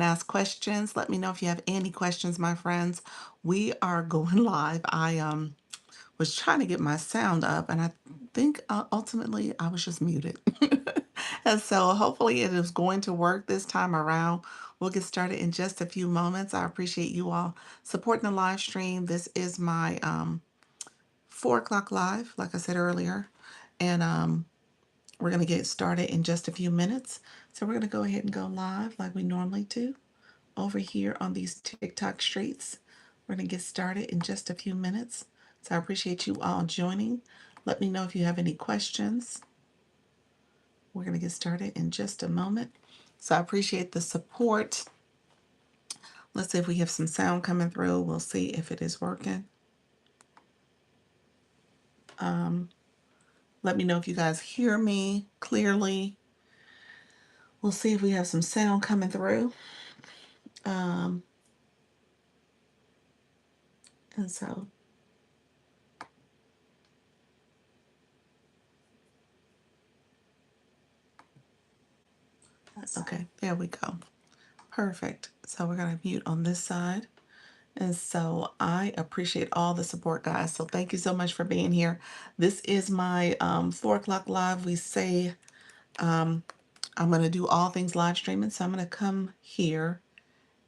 ask questions. Let me know if you have any questions, my friends. We are going live. I was trying to get my sound up, and I think ultimately I was just muted. And so hopefully it is going to work this time around. We'll get started in just a few moments. I appreciate you all supporting the live stream. This is my 4 o'clock live, like I said earlier. And we're going to get started in just a few minutes. So we're going to go ahead and go live like we normally do over here on these TikTok streets. We're going to get started in just a few minutes. So I appreciate you all joining. Let me know if you have any questions. We're going to get started in just a moment. So I appreciate the support. Let's see if we have some sound coming through. We'll see if it is working. Let me know if you guys hear me clearly. We'll see if we have some sound coming through. Um, and so, okay, there we go. Perfect. So we're going to mute on this side. And so I appreciate all the support, guys. So thank you so much for being here. This is my 4 o'clock live. We say I'm going to do all things live streaming. So I'm going to come here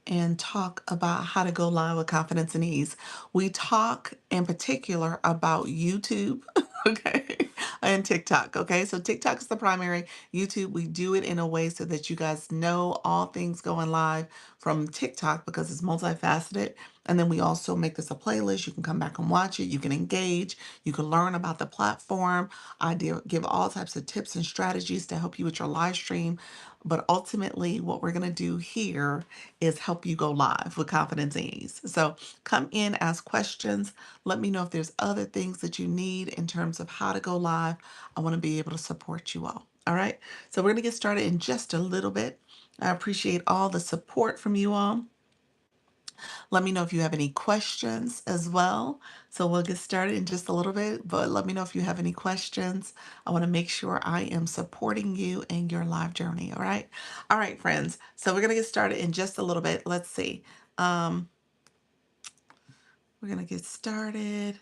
and talk about how to go live with confidence and ease. We talk in particular about YouTube, okay, and TikTok, okay? So TikTok is the primary. YouTube, we do it in a way so that you guys know all things going live from TikTok because it's multifaceted. And then we also make this a playlist. You can come back and watch it. You can engage. You can learn about the platform. Give all types of tips and strategies to help you with your live stream. But ultimately, what we're going to do here is help you go live with confidence and ease. So come in, ask questions. Let me know if there's other things that you need in terms of how to go live. I want to be able to support you all. All right. So we're going to get started in just a little bit. I appreciate all the support from you all. Let me know if you have any questions as well. So we'll get started in just a little bit, but let me know if you have any questions. I want to make sure I am supporting you in your live journey. All right. All right, friends. So we're going to get started in just a little bit. Let's see. Um, we're going to get started,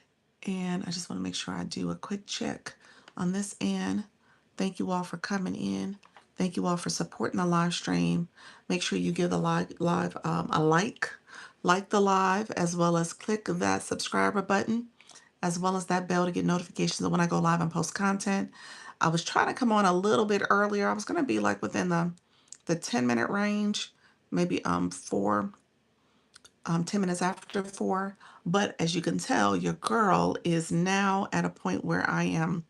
and I just want to make sure I do a quick check on this end. Thank you all for coming in. Thank you all for supporting the live stream. Make sure you give the live a like the live, as well as click that subscriber button, as well as that bell to get notifications of when I go live and post content. I was trying to come on a little bit earlier. I was going to be like within the 10-minute range, maybe 10 minutes after 4. But as you can tell, your girl is now at a point where I am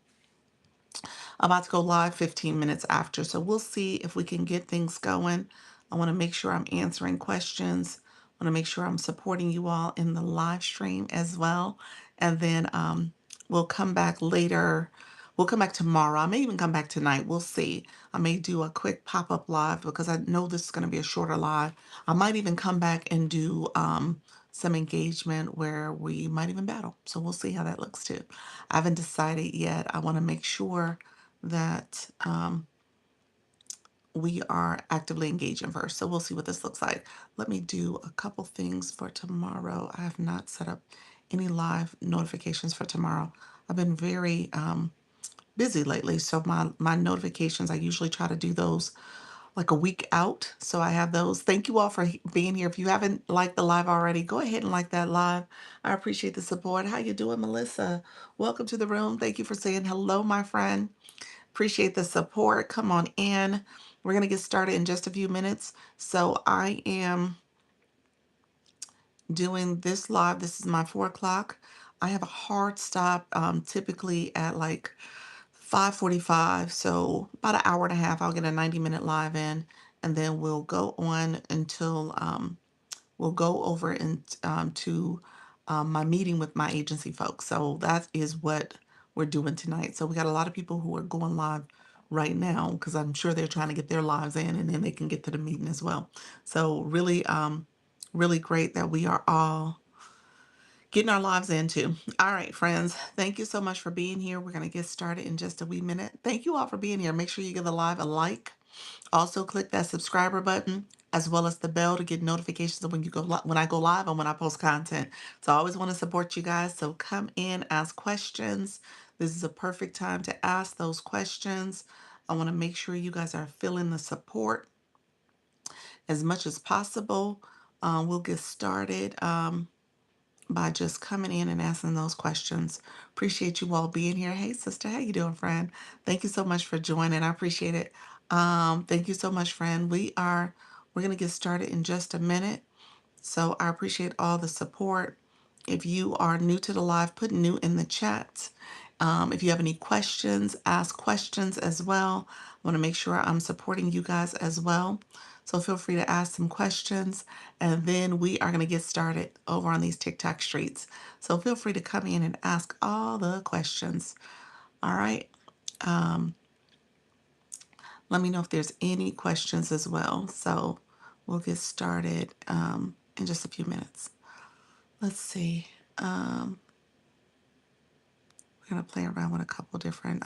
about to go live 15 minutes after. So we'll see if we can get things going. I want to make sure I'm answering questions. I want to make sure I'm supporting you all in the live stream as well. And then we'll come back later. We'll come back tomorrow. I may even come back tonight. We'll see. I may do a quick pop-up live because I know this is going to be a shorter live. I might even come back and do some engagement where we might even battle. So we'll see how that looks too. I haven't decided yet. I want to make sure that we are actively engaging first. So we'll see what this looks like. Let me do a couple things for tomorrow. I have not set up any live notifications for tomorrow. I've been very busy lately. So my notifications, I usually try to do those like a week out. So I have those. Thank you all for being here. If you haven't liked the live already, go ahead and like that live. I appreciate the support. How you doing, Melissa? Welcome to the room. Thank you for saying hello, my friend. Appreciate the support. Come on in. We're going to get started in just a few minutes. So I am doing this live. This is my 4 o'clock. I have a hard stop typically at like 5:45. So about an hour and a half. I'll get a 90-minute live in, and then we'll go on until we'll go over to my meeting with my agency folks. So that is what we're doing tonight. So we got a lot of people who are going live right now because I'm sure they're trying to get their lives in and then they can get to the meeting as well. So really, really great that we are all getting our lives into. All right, friends, thank you so much for being here. We're going to get started in just a wee minute. Thank you all for being here. Make sure you give the live a like. Also, click that subscriber button as well as the bell to get notifications of when I go live and when I post content. So I always want to support you guys. So come in, ask questions. This is a perfect time to ask those questions. I want to make sure you guys are feeling the support as much as possible. We'll get started by just coming in and asking those questions. Appreciate you all being here. Hey, sister, how you doing, friend? Thank you so much for joining. I appreciate it. Thank you so much, friend. We're gonna get started in just a minute. So I appreciate all the support. If you are new to the live, put new in the chat. If you have any questions, ask questions as well. I want to make sure I'm supporting you guys as well. So feel free to ask some questions, and then we are going to get started over on these TikTok streets. So feel free to come in and ask all the questions. All right. Um, Let me know if there's any questions as well. So we'll get started in just a few minutes. Let's see. We're going to play around with a couple different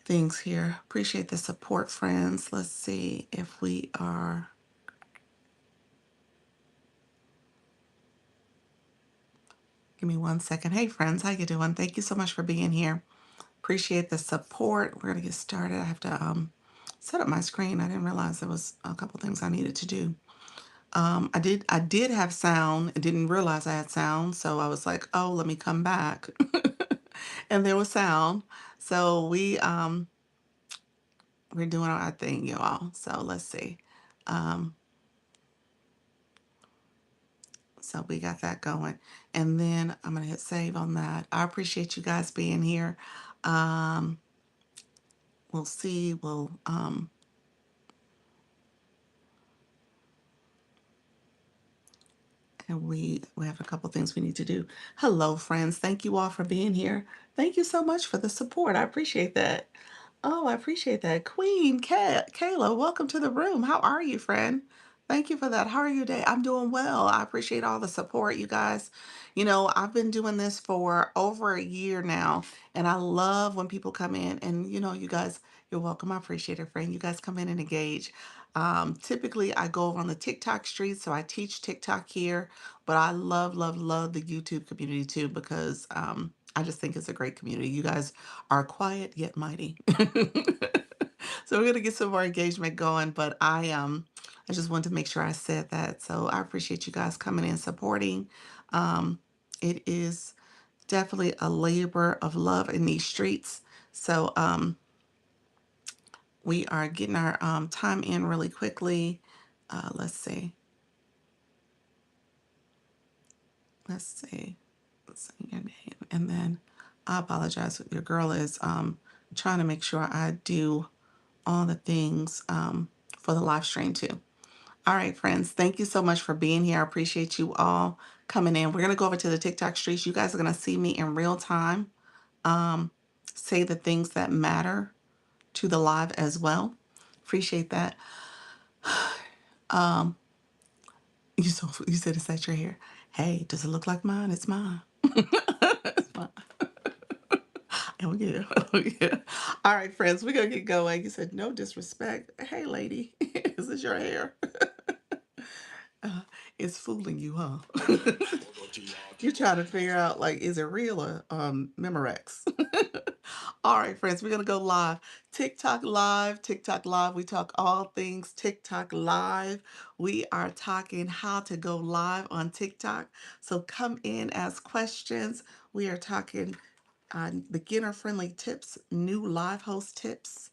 things here. Appreciate the support, friends. Let's see if we are. Give me 1 second. Hey, friends, how you doing? Thank you so much for being here. Appreciate the support. We're going to get started. I have to set up my screen. I didn't realize there was a couple things I needed to do. I did have sound. I didn't realize I had sound, so I was like, oh, let me come back. And there was sound. So we're doing our thing, you all. So let's see. Um, so we got that going. And then I'm going to hit save on that. I appreciate you guys being here. Um, we'll see. And we have a couple things we need to do. Hello, friends. Thank you all for being here. Thank you so much for the support. I appreciate that. Oh, I appreciate that. Queen Kayla, welcome to the room. How are you, friend? Thank you for that. How are you today? I'm doing well. I appreciate all the support, you guys. You know, I've been doing this for over a year now, and I love when people come in and, you guys, you're welcome. I appreciate it, friend. You guys come in and engage. Typically, I go over on the TikTok streets, so I teach TikTok here, but I love, love, love the YouTube community too because I just think it's a great community. You guys are quiet yet mighty. So we're gonna get some more engagement going, but I just wanted to make sure I said that. So I appreciate you guys coming in supporting. Um, it is definitely a labor of love in these streets. So we are getting our time in really quickly. Let's see. Let's see. Let's see your name, and then I apologize. Your girl is trying to make sure I do all the things for the live stream too. All right, friends, thank you so much for being here. I appreciate you all coming in. We're going to go over to the TikTok streets. You guys are going to see me in real time say the things that matter to the live as well. Appreciate that. You said it's at your hair. Hey, does it look like mine? It's mine. It's mine. Oh, yeah. Oh, yeah. All right, friends, we're going to get going. You said no disrespect. Hey, lady, is this your hair? Uh, it's fooling you, huh? You're trying to figure out, like, is it real or Memorex? All right, friends, we're gonna go live. TikTok live, TikTok live. We talk all things TikTok live. We are talking how to go live on TikTok. So come in, ask questions. We are talking beginner-friendly tips, new live host tips,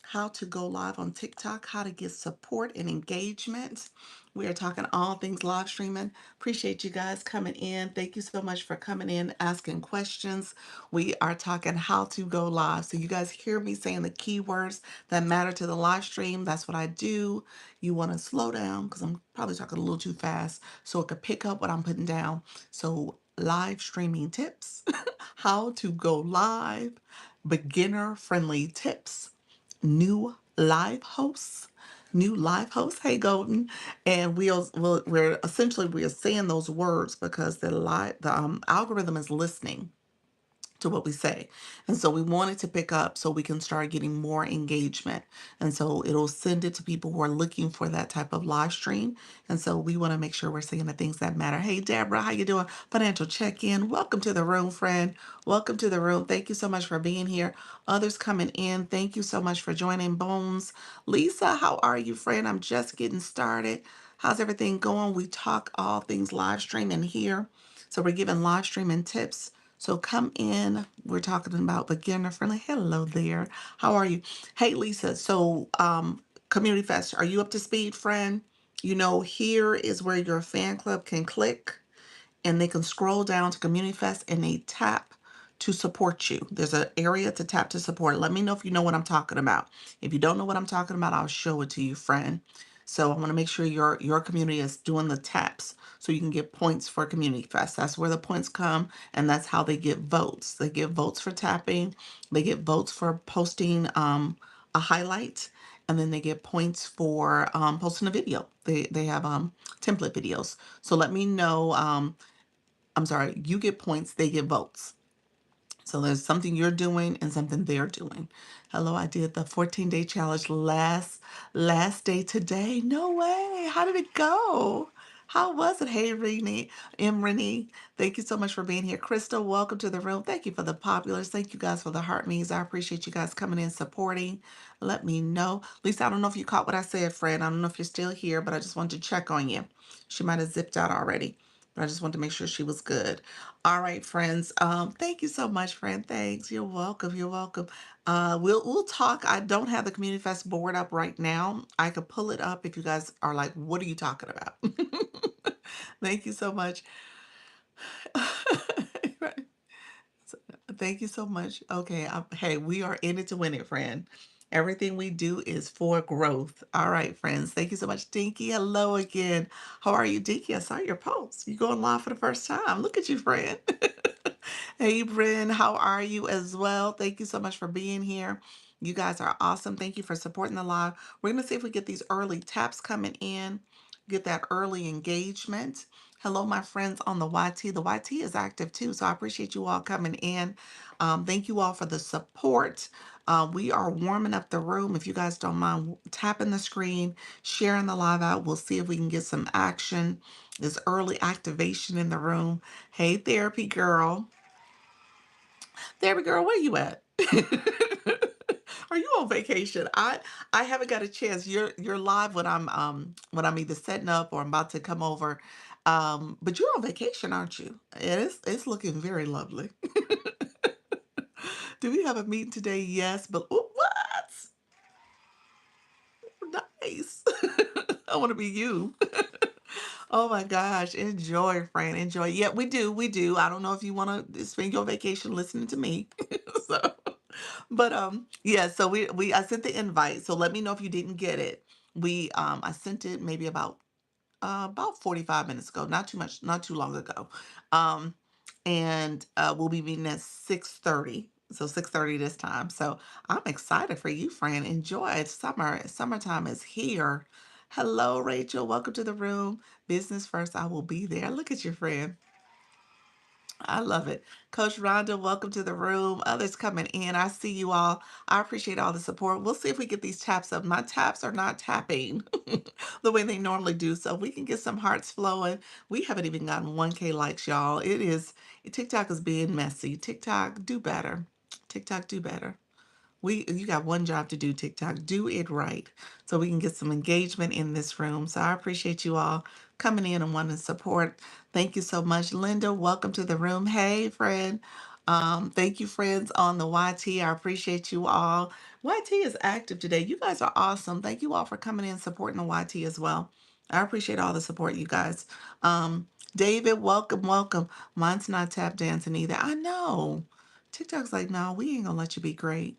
how to go live on TikTok, how to get support and engagement. We are talking all things live streaming. Appreciate you guys coming in. Thank you so much for coming in, asking questions. We are talking how to go live. So you guys hear me saying the keywords that matter to the live stream. That's what I do. You want to slow down because I'm probably talking a little too fast so it could pick up what I'm putting down. So live streaming tips, how to go live, beginner friendly tips, new live hosts. Hey, Golden, and we're essentially saying those words because the algorithm is listening. to what we say. And so we want it to pick up so we can start getting more engagement. And so it'll send it to people who are looking for that type of live stream. And so we want to make sure we're saying the things that matter. Hey, Deborah, how you doing? Financial check-in. Welcome to the room, friend. Welcome to the room. Thank you so much for being here. Others coming in. Thank you so much for joining. Bones. Lisa, how are you, friend? I'm just getting started. How's everything going? We talk all things live streaming here. So we're giving live streaming tips. So come in. We're talking about beginner friendly. Hello there. How are you? Hey Lisa. So Community Fest, are you up to speed, friend? You know, here is where your fan club can click and they can scroll down to Community Fest and they tap to support you. There's an area to tap to support. Let me know if you know what I'm talking about. If you don't know what I'm talking about, I'll show it to you, friend. So I want to make sure your community is doing the taps so you can get points for Community Fest. That's where the points come, and that's how they get votes. They get votes for tapping, they get votes for posting a highlight, and then they get points for posting a video. They have template videos. So let me know. I'm sorry, you get points, they get votes. So there's something you're doing and something they're doing. Hello, I did the 14-day challenge last day today. No way. How did it go? How was it? Hey, Renee, thank you so much for being here. Crystal, welcome to the room. Thank you for the populars. Thank you guys for the heart me's. I appreciate you guys coming in, supporting. Let me know. Lisa, I don't know if you caught what I said, friend. I don't know if you're still here, but I just wanted to check on you. She might have zipped out already, but I just wanted to make sure she was good. All right, friends. Thank you so much, friend. Thanks. You're welcome. You're welcome. We'll talk. I don't have the Community Fest board up right now. I could pull it up if you guys are like, what are you talking about? Thank you so much. Right. So, thank you so much. Okay. Hey, we are in it to win it, friend. Everything we do is for growth. All right, friends. Thank you so much, Dinky. Hello again. How are you, Dinky? I saw your post. You going live for the first time. Look at you, friend. Hey, Bryn, how are you as well? Thank you so much for being here. You guys are awesome. Thank you for supporting the live. We're going to see if we get these early taps coming in, get that early engagement. Hello, my friends on the YT. The YT is active too, so I appreciate you all coming in. Thank you all for the support. We are warming up the room. If you guys don't mind tapping the screen, sharing the live out, we'll see if we can get some action. This early activation in the room. Hey, therapy girl. Therapy girl, where you at? Are you on vacation? I haven't got a chance. You're live when I'm either setting up or I'm about to come over. But you're on vacation, aren't you? It's looking very lovely. Do we have a meeting today? Yes, but ooh, what? Nice. I want to be you. Oh my gosh, enjoy, friend, enjoy. Yeah, we do, we do. I don't know if you want to spend your vacation listening to me. So, but yeah, so we I sent the invite. So let me know if you didn't get it. I sent it maybe about 45 minutes ago, not too much, not too long ago. Um, and we'll be meeting at 6:30. So 6:30 this time. So I'm excited for you, friend. Enjoy it. Summertime is here. Hello, Rachel. Welcome to the room. Business first. I will be there. Look at your friend. I love it. Coach Rhonda, welcome to the room. Others coming in. I see you all. I appreciate all the support. We'll see if we get these taps up. My taps are not tapping the way they normally do. So we can get some hearts flowing. We haven't even gotten 1K likes, y'all. TikTok is being messy. TikTok, do better. TikTok, do better. You got one job to do, TikTok. Do it right so we can get some engagement in this room. So I appreciate you all coming in and wanting to support. Thank you so much. Linda, welcome to the room. Hey, friend. Thank you, friends on the YT. I appreciate you all. YT is active today. You guys are awesome. Thank you all for coming in supporting the YT as well. I appreciate all the support, you guys. David, welcome, welcome. Mine's not tap dancing either. I know. TikTok's like, no, we ain't gonna let you be great.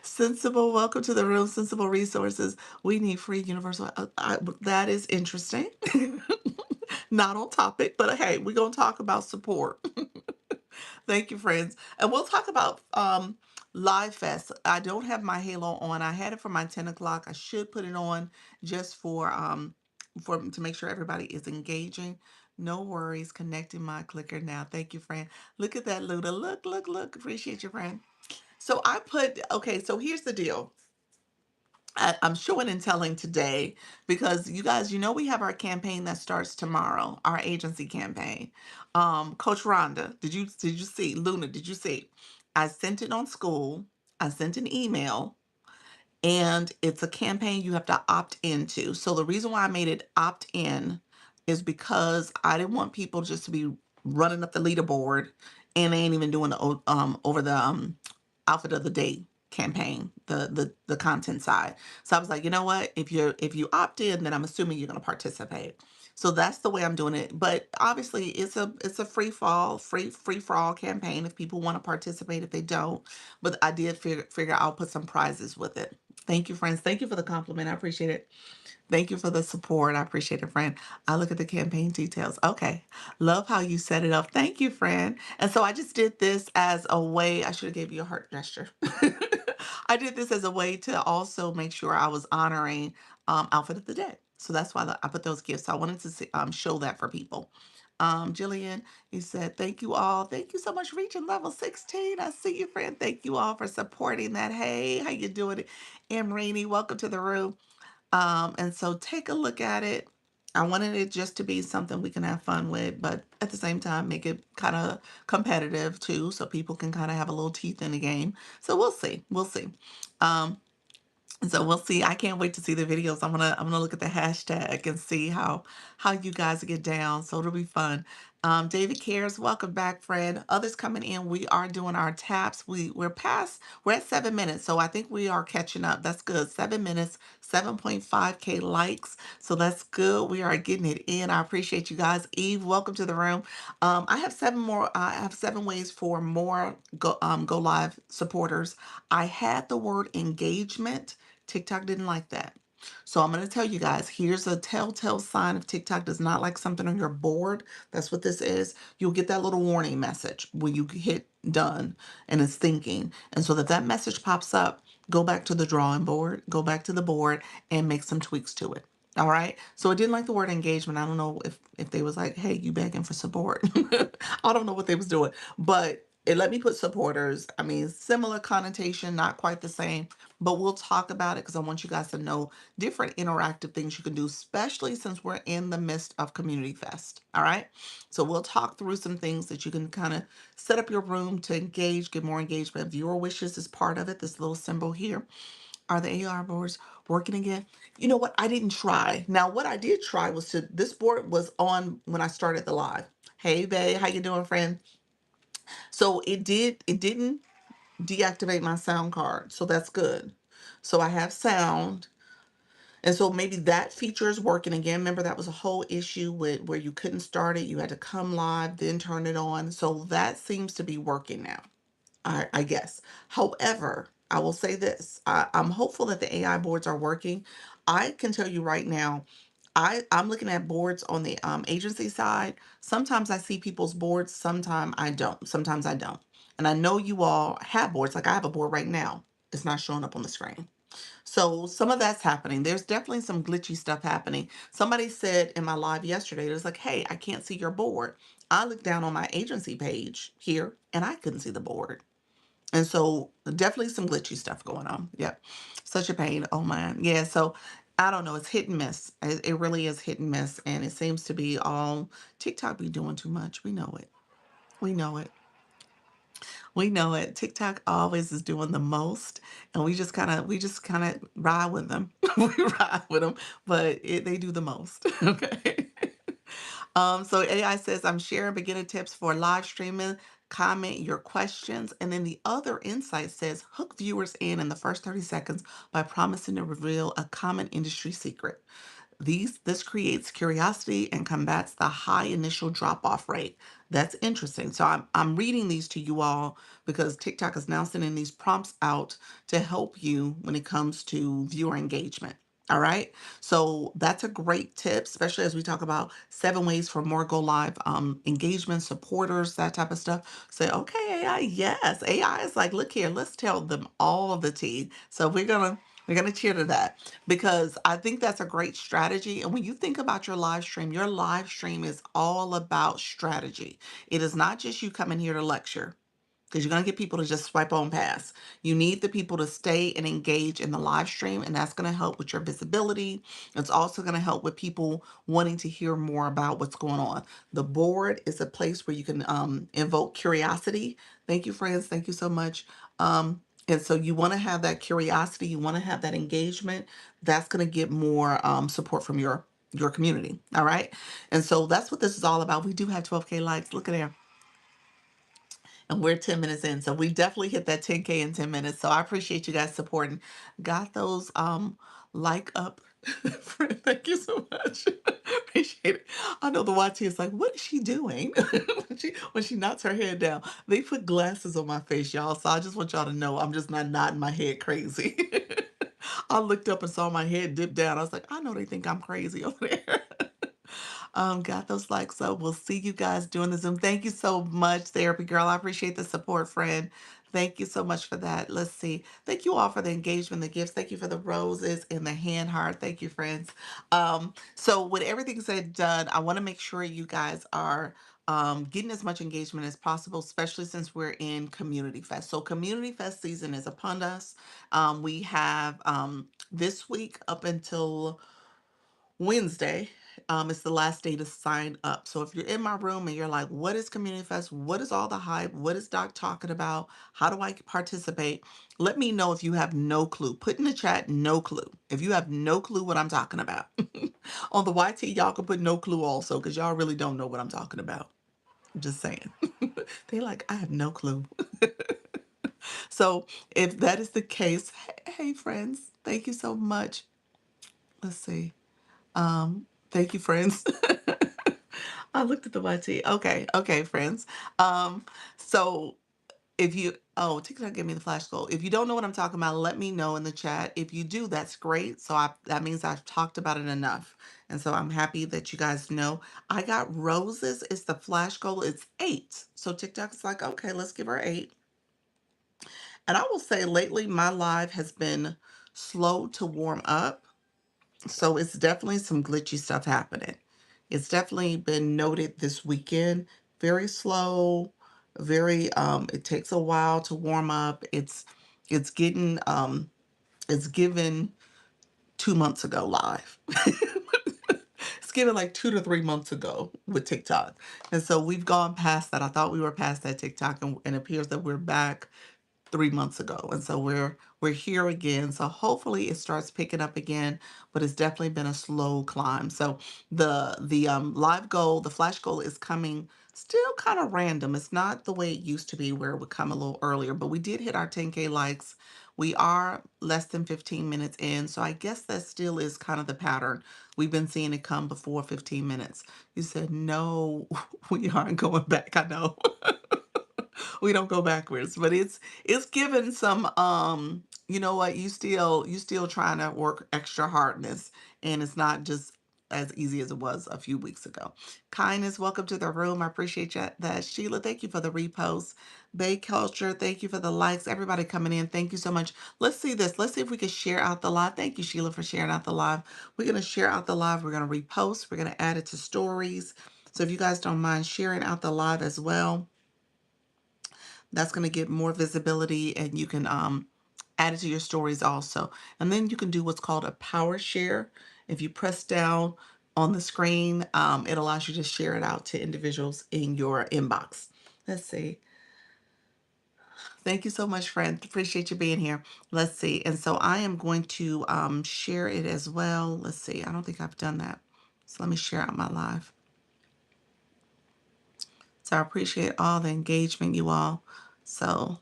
Sensible, welcome to the room. Sensible resources. We need free universal. That is interesting. Not on topic, but hey, we're gonna talk about support. Thank you, friends. And we'll talk about Live Fest. I don't have my halo on. I had it for my 10 o'clock. I should put it on just for to make sure everybody is engaging. No worries. Connecting my clicker now. Thank you, friend. Look at that, Luda. Look, look, look. Appreciate you, friend. So I put, okay, so here's the deal. I'm showing and telling today because you guys, we have our campaign that starts tomorrow, our agency campaign. Coach Rhonda, did you see? Luna, did you see? I sent it on school. I sent an email, and it's a campaign you have to opt into. So the reason why I made it opt in is because I didn't want people just to be running up the leaderboard and they ain't even doing the over the outfit of the day campaign, the content side. So I was like, you know what? If you opt in, then I'm assuming you're going to participate. So that's the way I'm doing it. But obviously, it's a free for all campaign. If people want to participate, if they don't, but I did figure I'll put some prizes with it. Thank you, friends. Thank you for the compliment. I appreciate it. Thank you for the support. I appreciate it, friend. I look at the campaign details. Okay. Love how you set it up. Thank you, friend. And so I just did this as a way, I should have gave you a heart gesture. I did this as a way to also make sure I was honoring outfit of the day. So that's why I put those gifts. I wanted to show that for people. Jillian, you said, thank you all. Thank you so much for reaching level 16. I see you, friend. Thank you all for supporting that. Hey, how you doing? Em Rainey, welcome to the room. And so take a look at it. I wanted it just to be something we can have fun with, but at the same time, make it kind of competitive too, so people can kind of have a little teeth in the game. So we'll see. We'll see. Um, so we'll see. I can't wait to see the videos. I'm gonna look at the hashtag and see how you guys get down. So it'll be fun. David Cares, welcome back, friend. Others coming in. We are doing our taps. We're at 7 minutes, so I think we are catching up. That's good. 7 minutes, 7.5K likes. So that's good. We are getting it in. I appreciate you guys. Eve, welcome to the room. I have seven more. I have 7 ways for more go live supporters. I had the word engagement. TikTok didn't like that. So I'm going to tell you guys, here's a telltale sign if TikTok does not like something on your board. That's what this is. You'll get that little warning message when you hit done and it's thinking. And so that message pops up, go back to the drawing board, go back to the board and make some tweaks to it. All right. So it didn't like the word engagement. I don't know if they was like, hey, you begging for support. I don't know what they was doing, but it let me put supporters. I mean, similar connotation, not quite the same, but we'll talk about it because I want you guys to know different interactive things you can do, especially since we're in the midst of Community Fest. All right. So we'll talk through some things that you can kind of set up your room to engage, get more engagement. Viewer wishes is part of it. This little symbol here. Are the AR boards working again? You know what? I didn't try. Now, what I did try was this board was on when I started the live. Hey, babe, how you doing, friend? So it didn't deactivate my sound card. So that's good. So I have sound. And so maybe that feature is working again. Remember, that was a whole issue with where you couldn't start it. You had to come live, then turn it on. So that seems to be working now. I guess. However, I will say this. I'm hopeful that the AI boards are working. I can tell you right now, I'm looking at boards on the agency side. Sometimes I see people's boards, sometimes I don't. Sometimes I don't. And I know you all have boards. Like I have a board right now. It's not showing up on the screen. So some of that's happening. There's definitely some glitchy stuff happening. Somebody said in my live yesterday, it was like, hey, I can't see your board. I looked down on my agency page here and I couldn't see the board. And so definitely some glitchy stuff going on. Yep. Such a pain. Oh man. Yeah. So I don't know. It's hit and miss. It really is hit and miss. And it seems to be all TikTok be doing too much. We know it. We know it. We know it. TikTok always is doing the most. And we just kind of ride with them. We ride with them, but they do the most. Okay. So AI says, I'm sharing beginner tips for live streaming. Comment your questions. And then the other insight says, hook viewers in the first 30 seconds by promising to reveal a common industry secret. This creates curiosity and combats the high initial drop-off rate. That's interesting. So I'm reading these to you all because TikTok is now sending these prompts out to help you when it comes to viewer engagement. All right. So that's a great tip, especially as we talk about 7 ways for more go live engagement, supporters, that type of stuff. Say, okay, AI, yes. AI is like, look here, let's tell them all the tea. So we're gonna We're going to cheer to that because I think that's a great strategy. And when you think about your live stream is all about strategy. It is not just you coming here to lecture, because you're going to get people to just swipe on past. You need the people to stay and engage in the live stream, and that's going to help with your visibility. It's also going to help with people wanting to hear more about what's going on. The board is a place where you can invoke curiosity. Thank you, friends. Thank you so much. And so you want to have that curiosity, you want to have that engagement. That's going to get more support from your community. All right. And so that's what this is all about. We do have 12K likes. Look at there, and we're 10 minutes in. So we definitely hit that 10K in 10 minutes. So I appreciate you guys supporting. Got those like up. Thank you so much. Appreciate it. I know the YT is like, what is she doing? when she knocks her head down. They put glasses on my face, y'all. So I just want y'all to know I'm just not nodding my head crazy. I looked up and saw my head dip down. I was like, I know they think I'm crazy over there. Got those likes up. We'll see you guys doing the Zoom. Thank you so much, Therapy Girl. I appreciate the support, friend. Thank you so much for that. Let's see. Thank you all for the engagement, the gifts. Thank you for the roses and the hand heart. Thank you, friends. So with everything said and done, I want to make sure you guys are getting as much engagement as possible, especially since we're in Community Fest. So Community Fest season is upon us. We have this week up until Wednesday. It's the last day to sign up. So if you're in my room and you're like, what is Community Fest? What is all the hype? What is Doc talking about? How do I participate? Let me know if you have no clue. Put in the chat, no clue. If you have no clue what I'm talking about. On the YT, y'all can put no clue also because y'all really don't know what I'm talking about. I'm just saying. They like, I have no clue. So if that is the case, hey friends, thank you so much. Let's see. Thank you, friends. I looked at the YT. Okay, okay, friends. So if you, oh, TikTok gave me the flash goal. If you don't know what I'm talking about, let me know in the chat. If you do, that's great. So that means I've talked about it enough. And so I'm happy that you guys know. I got roses. It's the flash goal. It's 8. So TikTok's like, okay, let's give her 8. And I will say lately, my live has been slow to warm up. So it's definitely some glitchy stuff happening. It's definitely been noted this weekend. Very slow, very it takes a while to warm up. It's getting it's given 2 months ago live. It's given like 2 to 3 months ago with TikTok. And so we've gone past that. I thought we were past that TikTok, and it appears that we're back 3 months ago, and so we're here again. So hopefully it starts picking up again, but it's definitely been a slow climb. So the live goal, the flash goal, is coming still kind of random. It's not the way it used to be where it would come a little earlier, but we did hit our 10K likes. We are less than 15 minutes in, so I guess that still is kind of the pattern. We've been seeing it come before 15 minutes. You said no. We aren't going back. I know. We don't go backwards, but it's given some you know what, you still trying to work extra hardness, and it's not just as easy as it was a few weeks ago. Kindness, welcome to the room. I appreciate that. Sheila, thank you for the repost. Bay Culture, thank you for the likes. Everybody coming in, thank you so much. Let's see this. Let's see if we can share out the live. Thank you, Sheila, for sharing out the live. We're going to share out the live. We're going to repost. We're going to add it to stories. So if you guys don't mind sharing out the live as well, that's going to get more visibility, and you can add it to your stories also. And then you can do what's called a power share. If you press down on the screen, it allows you to share it out to individuals in your inbox. Let's see. Thank you so much, friend. Appreciate you being here. Let's see. And so I am going to share it as well. Let's see. I don't think I've done that. So let me share out my live. So I appreciate all the engagement, you all. So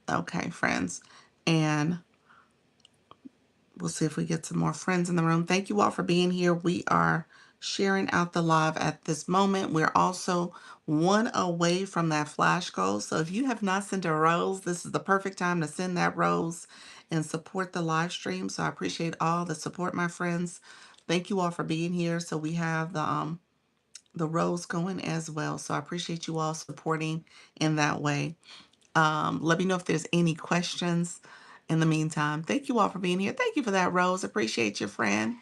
okay, friends. And we'll see if we get some more friends in the room. Thank you all for being here. We are sharing out the live at this moment. We're also one away from that flash goal. So if you have not sent a rose, this is the perfect time to send that rose and support the live stream. So I appreciate all the support, my friends. Thank you all for being here. So we have the rows going as well. So I appreciate you all supporting in that way. Let me know if there's any questions in the meantime. Thank you all for being here. Thank you for that, Rose. Appreciate you, friend.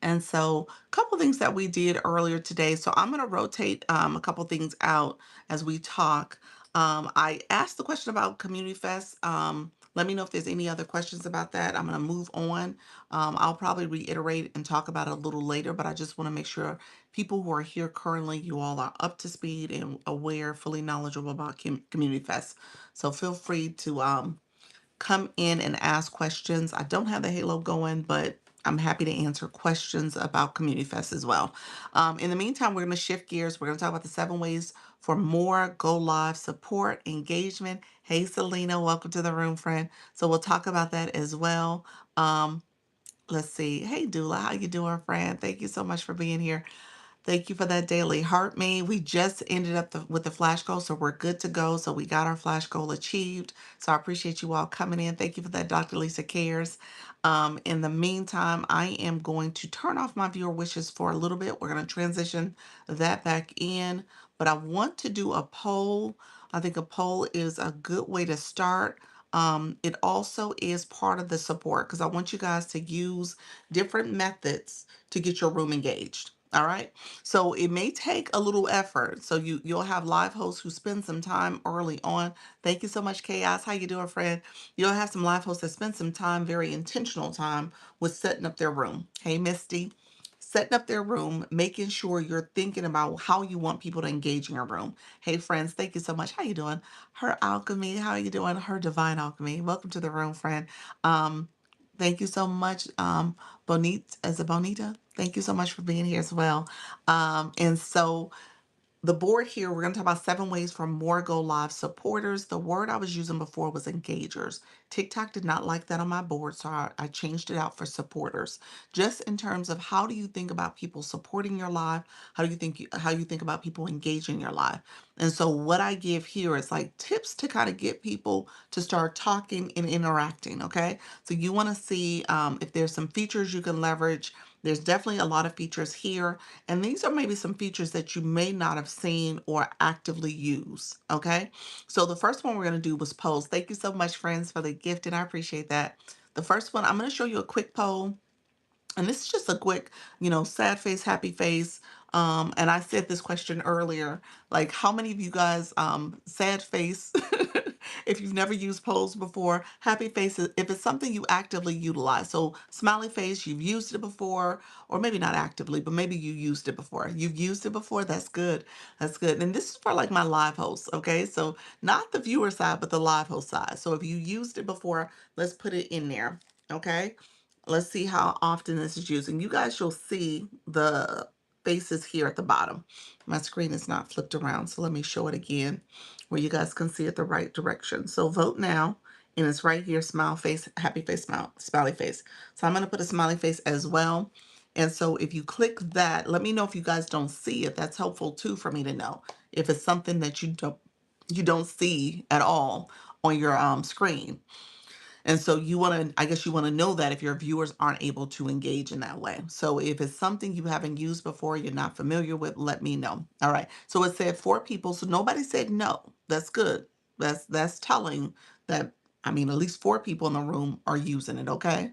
And so, a couple things that we did earlier today. So, I'm going to rotate a couple things out as we talk. I asked the question about Community Fest. Let me know if there's any other questions about that. I'm going to move on. I'll probably reiterate and talk about it a little later, but I just want to make sure people who are here currently, you all are up to speed and aware, fully knowledgeable about Community Fest. So, feel free to come in and ask questions. I don't have the Halo going, but I'm happy to answer questions about Community Fest as well. In the meantime, we're going to shift gears. We're going to talk about the 7 ways for more Go Live support, engagement. Hey, Selena, welcome to the room, friend. So we'll talk about that as well. Um, let's see. Hey, Dula, how you doing, friend? Thank you so much for being here. Thank you for that daily heart me. We just ended up with the flash goal, so we're good to go. So we got our flash goal achieved. So I appreciate you all coming in. Thank you for that, Dr. Lisa Cares. In the meantime, I am going to turn off my viewer wishes for a little bit. We're going to transition that back in, but I want to do a poll. I think a poll is a good way to start. It also is part of the support because I want you guys to use different methods to get your room engaged. All right. So it may take a little effort. So you'll have live hosts who spend some time early on. Thank you so much, Chaos. How you doing, friend? You'll have some live hosts that spend some time, very intentional time, with setting up their room. Hey, Misty. Setting up their room, making sure you're thinking about how you want people to engage in your room. Hey, friends, thank you so much. How you doing? Her Alchemy, how you doing? Her Divine Alchemy. Welcome to the room, friend. Um, Thank you so much, Bonita, as a Bonita. Thank you so much for being here as well. And so the board here, we're going to talk about 7 ways for more Go Live supporters. The word I was using before was engagers. TikTok did not like that on my board, so I changed it out for supporters. Just in terms of how do you think about people supporting your live? How you think about people engaging your live? And so what I give here is like tips to kind of get people to start talking and interacting. Okay, so you want to see if there's some features you can leverage. There's definitely a lot of features here. And these are maybe some features that you may not have seen or actively use. Okay. So the first one we're going to do was polls. Thank you so much, friends, for the gift. And I appreciate that. The first one, I'm going to show you a quick poll. And this is just a quick, sad face, happy face. And I said this question earlier, like how many of you guys, sad face, if you've never used polls before, happy face, if it's something you actively utilize. So smiley face, you've used it before, or maybe not actively, but maybe you used it before. You've used it before. That's good. That's good. And this is for like my live hosts. Okay. So not the viewer side, but the live host side. So if you used it before, let's put it in there. Okay. Let's see how often this is used. And you guys shall see the faces here at the bottom. My screen is not flipped around, so let me show it again where you guys can see it the right direction. So vote now, and it's right here, smile face, happy face, smile, smiley face. So I'm going to put a smiley face as well. And so if you click that, let me know if you guys don't see it. That's helpful too for me to know if it's something that you don't see at all on your screen. And so I guess you want to know that if your viewers aren't able to engage in that way. So if it's something you haven't used before, you're not familiar with, let me know. All right. So it said 4 people. So nobody said no. That's good. That's telling that, I mean, at least 4 people in the room are using it. Okay.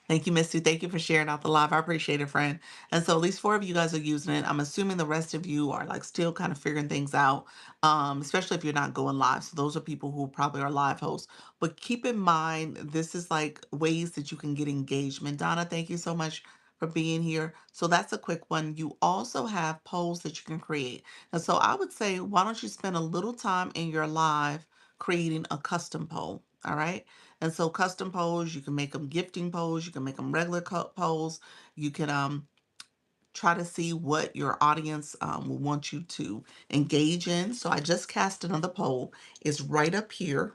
Thank you, Misty. Thank you for sharing out the live. I appreciate it, friend. And so at least 4 of you guys are using it. I'm assuming the rest of you are like still kind of figuring things out, especially if you're not going live. So those are people who probably are live hosts. But keep in mind, this is like ways that you can get engagement. Donna, thank you so much for being here. So that's a quick one. You also have polls that you can create. And so I would say, why don't you spend a little time in your live creating a custom poll? All right. And so custom polls, you can make them gifting polls, you can make them regular polls. You can try to see what your audience will want you to engage in. So I just cast another poll. It's right up here.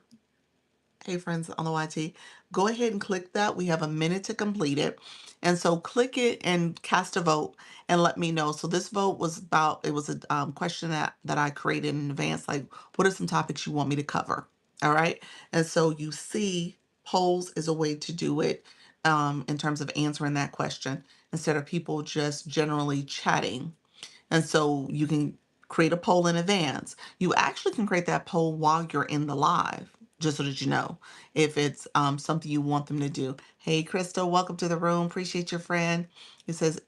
Hey friends on the YT, go ahead and click that. We have a minute to complete it. And so click it and cast a vote and let me know. So this vote was about, it was a question that I created in advance, like what are some topics you want me to cover? All right. And so you see polls is a way to do it in terms of answering that question. instead of people just generally chatting. And so you can create a poll in advance. You actually can create that poll while you're in the live, just so that you know if it's something you want them to do. Hey, Crystal, welcome to the room. Appreciate your friend. It says,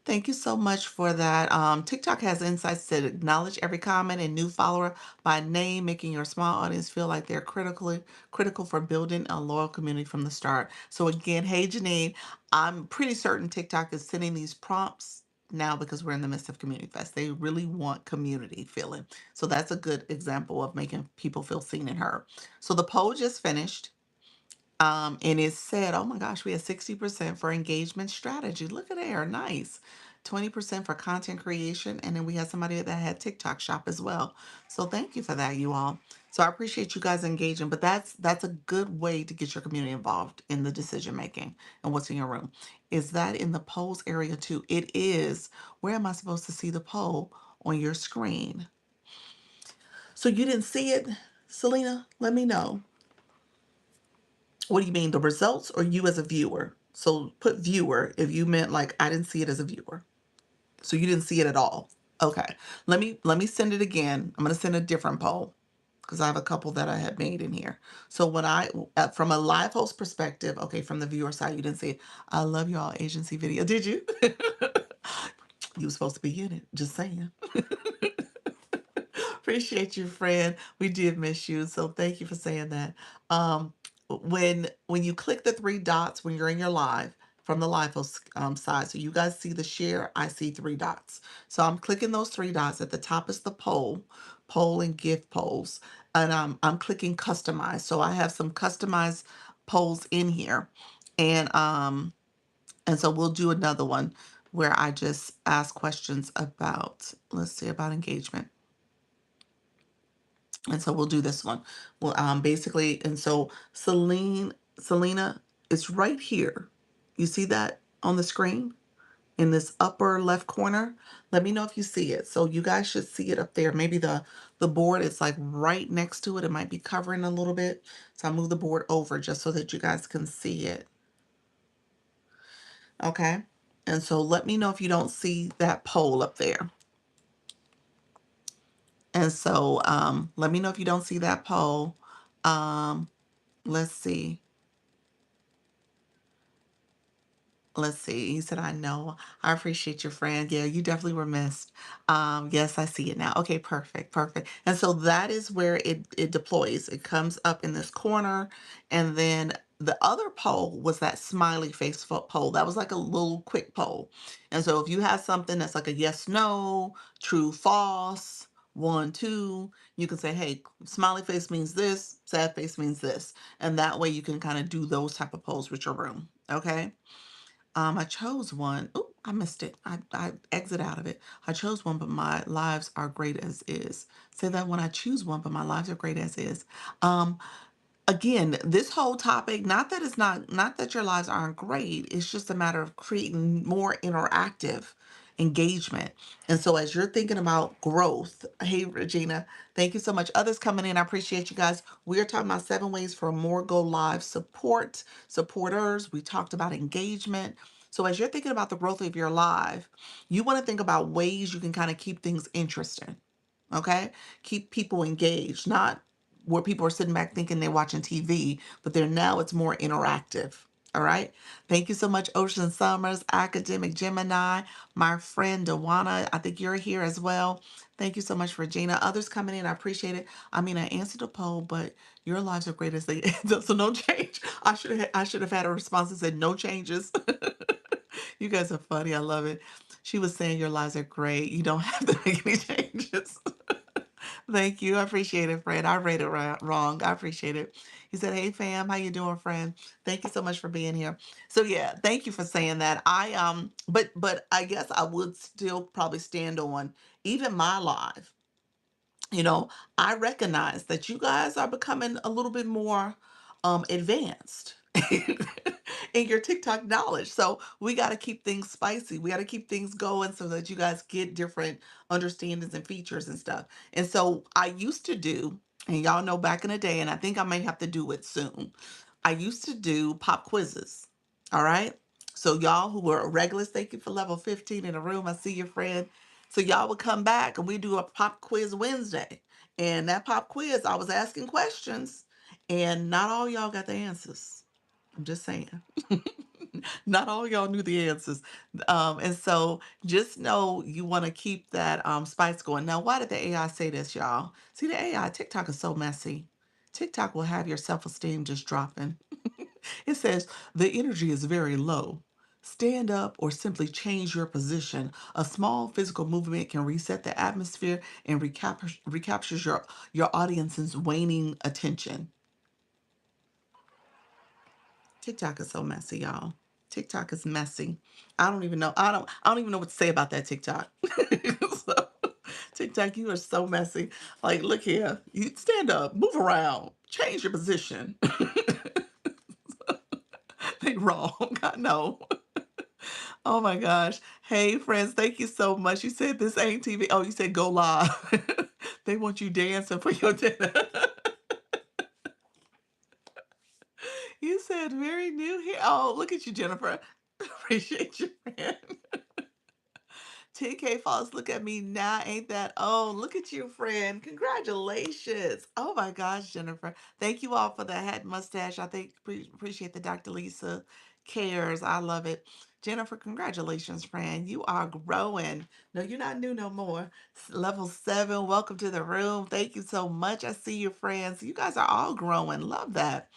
thank you so much for that. TikTok has insights to acknowledge every comment and new follower by name, making your small audience feel like they're critical for building a loyal community from the start. So again, hey Janine, I'm pretty certain TikTok is sending these prompts now because we're in the midst of Community Fest. They really want community feeling. So that's a good example of making people feel seen and heard. So the poll just finished. And it said, oh my gosh, we had 60% for engagement strategy. Look at there, nice. 20% for content creation. And then we had somebody that had TikTok shop as well. So thank you for that, you all. So I appreciate you guys engaging, but that's a good way to get your community involved in the decision making and what's in your room. Is that in the polls area too? It is. Where am I supposed to see the poll? On your screen. So you didn't see it, Selena? Let me know. What do you mean, the results or you as a viewer? So put viewer if you meant like I didn't see it as a viewer. So you didn't see it at all. Okay. Let me send it again. I'm going to send a different poll because I have a couple that I had made in here. So when from a live host perspective, okay, from the viewer side, you didn't see it. I love y'all agency video. Did you? You were supposed to be in it. Just saying. Appreciate you, friend. We did miss you, so thank you for saying that. Um, when you click the three dots when you're in your live from the live host side, so you guys see the share, I see three dots. So I'm clicking those three dots. At the top is the poll and gift polls, and I'm clicking customize. So I have some customized polls in here, and so we'll do another one where I just ask questions about, let's see, about engagement. And so we'll do this one. Well, basically, and so Selena, it's right here. You see that on the screen in this upper left corner? Let me know if you see it. So you guys should see it up there. Maybe the board is like right next to it. It might be covering a little bit. So I'll move the board over just so that you guys can see it. Okay. And so let me know if you don't see that poll up there. And so let me know if you don't see that poll. Let's see. Let's see. He said, I know. I appreciate your friend. Yeah, you definitely were missed. Yes, I see it now. Okay, perfect, perfect. And so that is where it deploys. It comes up in this corner. And then the other poll was that smiley face poll. That was like a little quick poll. And so if you have something that's like a yes, no, true, false, 1, 2, you can say, hey, smiley face means this, sad face means this. And that way you can kind of do those type of polls with your room. Okay. I chose one. Oh, I missed it. I exit out of it. I chose one, but my lives are great as is. Say that when I choose one, but my lives are great as is. Um, Again, this whole topic, not that your lives aren't great, it's just a matter of creating more interactive engagement. And so as you're thinking about growth, hey Regina, thank you so much. Others coming in, I appreciate you guys. We are talking about 7 ways for more go live supporters. We talked about engagement. So as you're thinking about the growth of your live, you want to think about ways you can kind of keep things interesting. Okay? Keep people engaged, not where people are sitting back thinking they're watching TV, but it's more interactive. All right. Thank you so much, Ocean Summers, Academic Gemini, my friend Dewana. I think you're here as well. Thank you so much, Regina. Others coming in, I appreciate it. I mean, I answered the poll, but your lives are great as they so no change. I should have had a response that said no changes. You guys are funny. I love it. She was saying your lives are great. You don't have to make any changes. Thank you. I appreciate it, friend. I read it wrong. I appreciate it. He said, "Hey, fam, how you doing, friend? Thank you so much for being here." So yeah, thank you for saying that. But I guess I would still probably stand on even my live. You know, I recognize that you guys are becoming a little bit more advanced in your TikTok knowledge. So we got to keep things spicy. We got to keep things going so that you guys get different understandings and features and stuff. And so I used to do, and y'all know back in the day, and I think I may have to do it soon. I used to do pop quizzes. All right. So y'all who were regulars, thank you for level 15 in the room. I see your friend. So y'all would come back and we do a pop quiz Wednesday. And that pop quiz, I was asking questions and not all y'all got the answers. I'm just saying. Not all y'all knew the answers. And so just know you want to keep that spice going. Now, why did the AI say this, y'all? See, the AI, TikTok is so messy. TikTok will have your self-esteem just dropping. It says the energy is very low. Stand up or simply change your position. A small physical movement can reset the atmosphere and recaptures your audience's waning attention. TikTok is so messy, y'all. TikTok is messy. I don't even know. I don't even know what to say about that TikTok. So, TikTok, you are so messy. Like, look here. You stand up, move around, change your position. They wrong. I know. Oh my gosh. Hey friends, thank you so much. You said this ain't TV. Oh, you said go live. They want you dancing for your dinner. You said very new here. Oh, look at you, Jennifer. Appreciate you, friend. TK Falls, look at me now. Ain't that? Oh, look at you, friend. Congratulations. Oh my gosh, Jennifer. Thank you all for the hat mustache. I think appreciate the Dr. Lisa cares. I love it. Jennifer, congratulations, friend. You are growing. No, you're not new no more. Level 7. Welcome to the room. Thank you so much. I see your friends. You guys are all growing. Love that.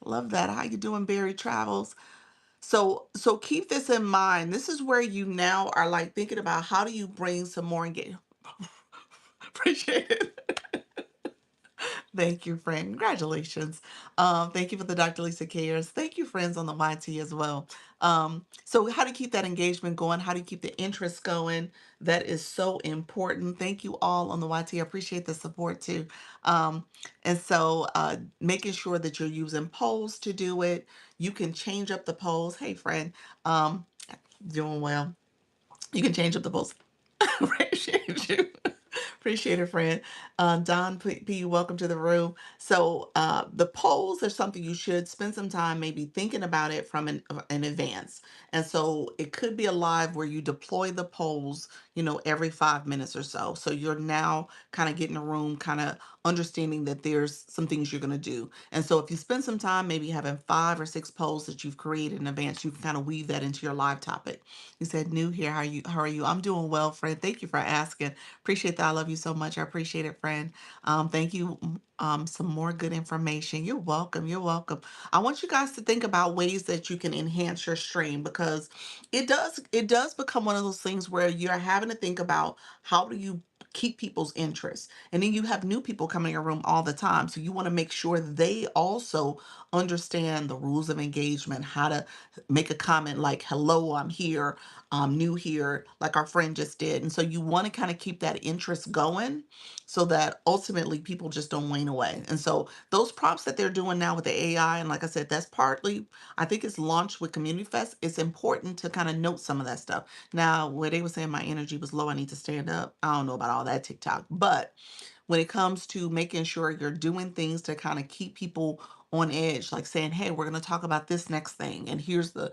Love that. How you doing, Barry Travels? So keep this in mind. This is where you now are like thinking about how do you bring some more engagement. Appreciate it. Thank you, friend. Congratulations. Thank you for the Dr. Lisa Cares. Thank you, friends on the YT as well. So how do you keep that engagement going? How do you keep the interest going? That is so important. Thank you all on the YT. I appreciate the support too. Making sure that you're using polls to do it. You can change up the polls. Hey, friend. Um, Doing well. You can change up the polls. Appreciate you. Appreciate it, friend. Don P, welcome to the room. So, the polls are something you should spend some time maybe thinking about it from in advance. And so, it could be a live where you deploy the polls, every 5 minutes or so. So, you're now kind of getting a room, kind of understanding that there's some things you're going to do. And so, if you spend some time maybe having 5 or 6 polls that you've created in advance, you can kind of weave that into your live topic. You said new here. How are you? How are you? I'm doing well, friend. Thank you for asking. Appreciate that. I love you so much. I appreciate it, friend. Thank you. Some more good information. You're welcome. You're welcome. I want you guys to think about ways that you can enhance your stream because it does become one of those things where you're having to think about how do you keep people's interest. And then you have new people coming in your room all the time. So you want to make sure they also understand the rules of engagement, how to make a comment like, hello, I'm here, I'm new here, like our friend just did. And so you want to kind of keep that interest going so that ultimately people just don't wane away. And so those prompts that they're doing now with the AI, and like I said, that's partly, I think it's launched with Community Fest. It's important to kind of note some of that stuff. Now, where they were saying my energy was low, I need to stand up. I don't know about all that TikTok, but when it comes to making sure you're doing things to kind of keep people on edge, like saying, hey, we're going to talk about this next thing, and here's the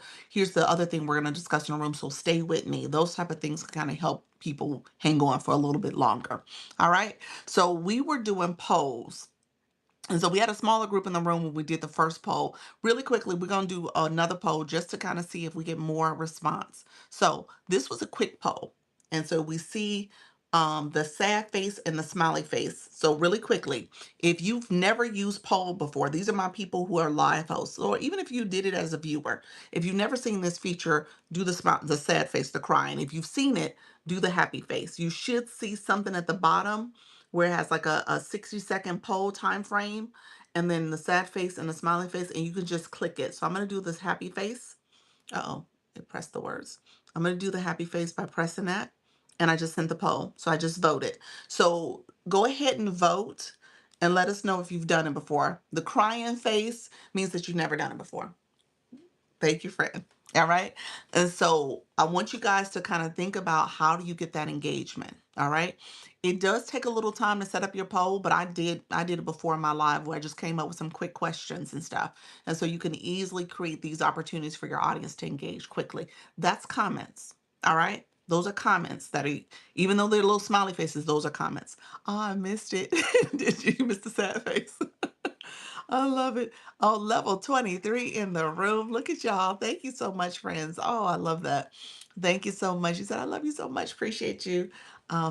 other thing we're going to discuss in the room, so stay with me. Those type of things kind of help people hang on for a little bit longer. All right, so we were doing polls, and so we had a smaller group in the room when we did the first poll. Really quickly, we're going to do another poll just to kind of see if we get more response. So this was a quick poll. And so we see the sad face and the smiley face. So really quickly, if you've never used poll before, these are my people who are live hosts, or even if you did it as a viewer, if you've never seen this feature, do the smile, the sad face, the crying. If you've seen it, do the happy face. You should see something at the bottom where it has like a 60-second poll time frame, and then the sad face and the smiling face, and you can just click it. So I'm going to do this happy face. Uh-oh, it pressed the words. I'm going to do the happy face by pressing that, and I just sent the poll. So I just voted. So go ahead and vote and let us know if you've done it before. The crying face means that you've never done it before. Thank you, friend. All right. And so I want you guys to kind of think about how do you get that engagement? All right. It does take a little time to set up your poll, but I did it before in my live where I just came up with some quick questions and stuff. And so you can easily create these opportunities for your audience to engage quickly. That's comments. All right? Those are comments that are, even though they're little smiley faces, those are comments. Oh, I missed it. Did you miss the sad face? I love it. Oh, level 23 in the room. Look at y'all. Thank you so much, friends. Oh, I love that. Thank you so much. You said, I love you so much. Appreciate you.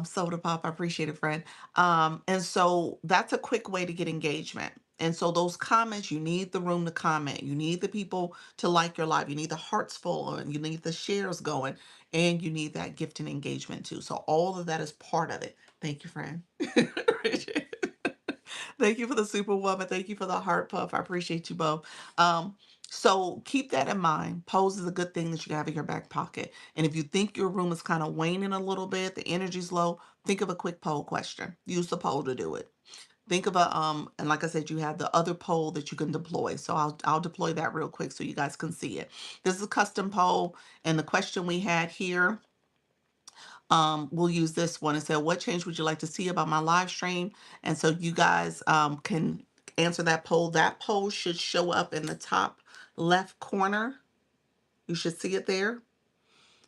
Soda Pop, I appreciate it, friend. And so that's a quick way to get engagement. And so those comments, you need the room to comment. You need the people to like your live. You need the hearts full, and you need the shares going, and you need that gift and engagement too. So all of that is part of it. Thank you, friend. Appreciate it. Thank you for the superwoman. Thank you for the heart puff. I appreciate you both. So keep that in mind. Pose is a good thing that you have in your back pocket. And if you think your room is kind of waning a little bit, the energy's low, think of a quick poll question. Use the poll to do it. Think of a and like I said, you have the other poll that you can deploy. So I'll deploy that real quick so you guys can see it. This is a custom poll, and the question we had here, we'll use this one and say, what change would you like to see about my live stream? And so you guys can answer that poll. That poll should show up in the top left corner. You should see it there.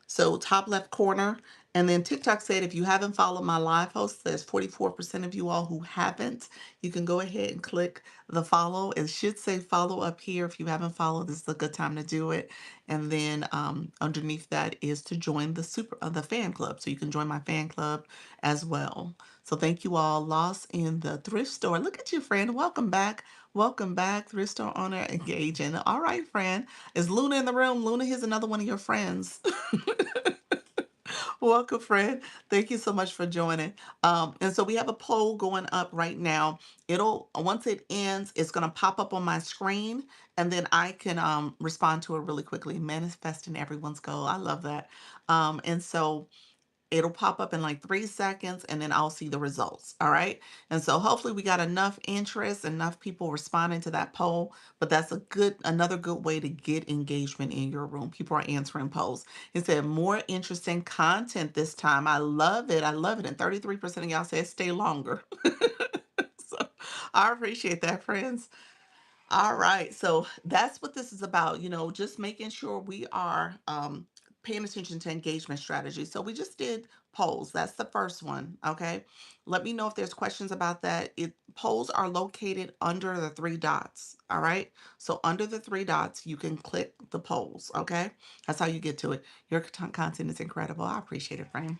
So top left corner. And then TikTok said, if you haven't followed my live host, there's 44% of you all who haven't. You can go ahead and click the follow. It should say follow up here. If you haven't followed, this is a good time to do it. And then underneath that is to join the fan club. So you can join my fan club as well. So thank you all. Lost in the thrift store. Look at you, friend. Welcome back. Welcome back, thrift store owner engaging. All right, friend. Is Luna in the room? Luna, here's another one of your friends. Welcome, friend. Thank you so much for joining. And so we have a poll going up right now. It'll once it ends, it's gonna pop up on my screen, and then I can respond to it really quickly. Manifesting everyone's goal. I love that. And so it'll pop up in like 3 seconds, and then I'll see the results. All right. And so hopefully we got enough interest, enough people responding to that poll. But that's another good way to get engagement in your room. People are answering polls. It said more interesting content this time. I love it. I love it. And 33% of y'all said stay longer. So I appreciate that, friends. All right. So that's what this is about, just making sure we are paying attention to engagement strategy. So we just did polls. That's the first one. Okay. Let me know if there's questions about that. Polls are located under the three dots. All right. So under the three dots, you can click the polls. Okay. That's how you get to it. Your content is incredible. I appreciate it, friend.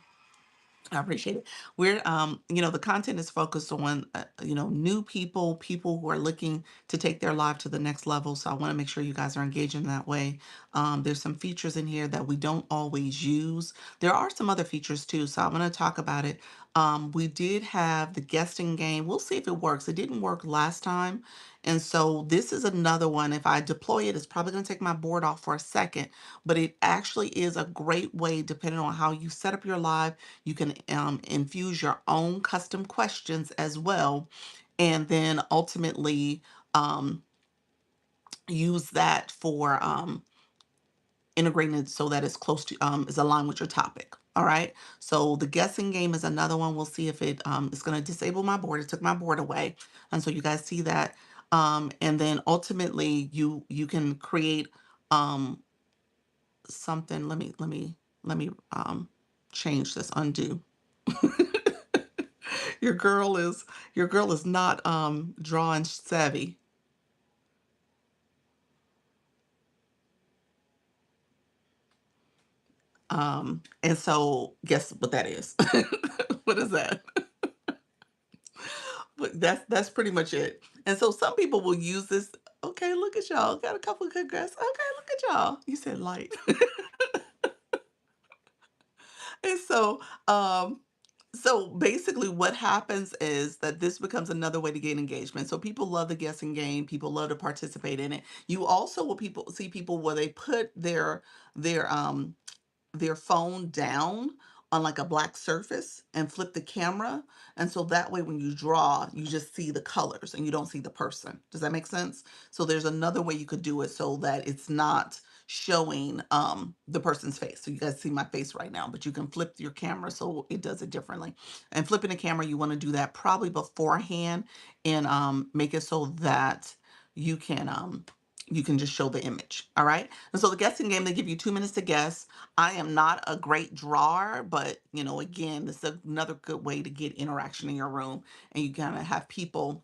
I appreciate it. The content is focused on, new people who are looking to take their life to the next level. So I want to make sure you guys are engaging that way. There's some features in here that we don't always use. There are some other features too. So I'm going to talk about it. We did have the guesting game. We'll see if it works. It didn't work last time. And so this is another one. If I deploy it, it's probably going to take my board off for a second, but it actually is a great way, depending on how you set up your live. You can infuse your own custom questions as well, and then ultimately um, use that for integrating it so that it's close to is aligned with your topic. All right. So the guessing game is another one. We'll see if it is going to disable my board. It took my board away, and so you guys see that. And then ultimately you can create something. Let me change this. Undo. Your girl is not drawing savvy. And so guess what that is. What is that? But that's pretty much it. And so some people will use this. Okay, look at y'all. Got a couple of good guys. Okay, look at y'all. You said light. And so basically what happens is that this becomes another way to gain engagement. So people love the guessing game, people love to participate in it. You also will people see people where they put their phone down on like a black surface and flip the camera. And so that way, when you draw, you just see the colors and you don't see the person. Does that make sense? So there's another way you could do it so that it's not showing the person's face. So you guys see my face right now, but you can flip your camera so it does it differently. And flipping the camera, you want to do that probably beforehand and make it so that you can you can just show the image. All right. And so the guessing game, they give you 2 minutes to guess. I am not a great drawer, but you know, again, this is another good way to get interaction in your room, and you kind of have people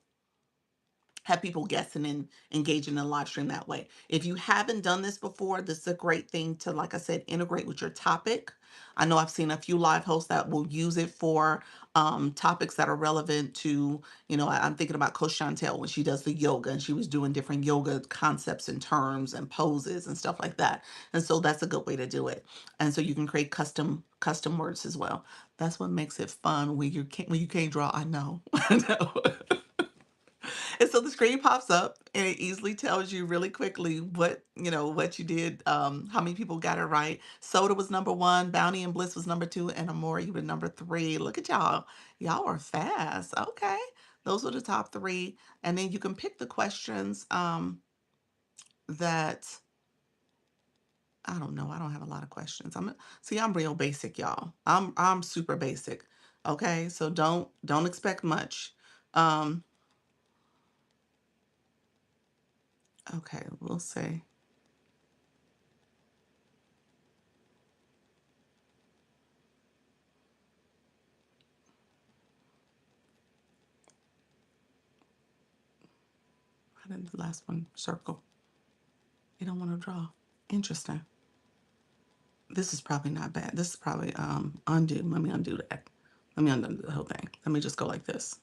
guessing and engaging in the live stream that way. If you haven't done this before, this is a great thing to, like I said, integrate with your topic. I know I've seen a few live hosts that will use it for topics that are relevant to, you know, I'm thinking about Coach Chantel when she does the yoga and she was doing different yoga concepts and terms and poses and stuff like that. And so that's a good way to do it. And so you can create custom words as well. That's what makes it fun when you can't draw. I know. I know. And so the screen pops up and it easily tells you really quickly what, you know, what you did, how many people got it right. Soda was number one, Bounty and Bliss was number two, and Amore, you were number three. Look at y'all. Y'all are fast. Okay. Those were the top three. And then you can pick the questions that I don't know. I don't have a lot of questions. I'm real basic, y'all. I'm super basic. Okay. So don't expect much. Um, okay, we'll say. How did the last one circle? You don't want to draw. Interesting. This is probably not bad. This is probably undo. Let me undo that. Let me undo the whole thing. Let me just go like this.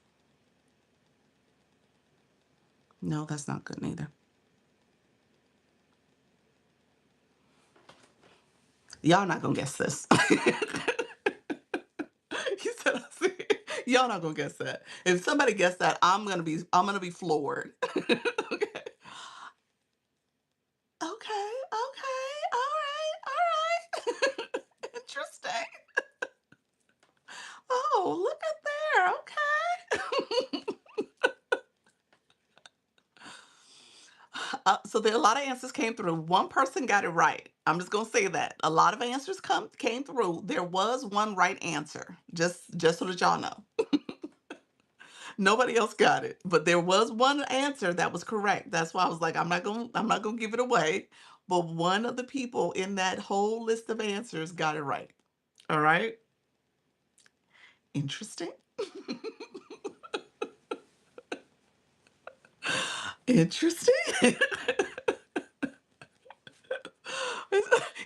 No, that's not good neither. Y'all not gonna guess this. You said I see. Y'all not gonna guess that. If somebody guessed that, I'm gonna be floored. Okay. Okay. Okay. All right. All right. Interesting. Oh, look at there. Okay. So there a lot of answers came through. One person got it right. I'm just gonna say that a lot of answers came through. There was one right answer. Just so that y'all know, nobody else got it, but there was one answer that was correct. That's why I was like, I'm not gonna give it away. But one of the people in that whole list of answers got it right. All right, interesting. Interesting.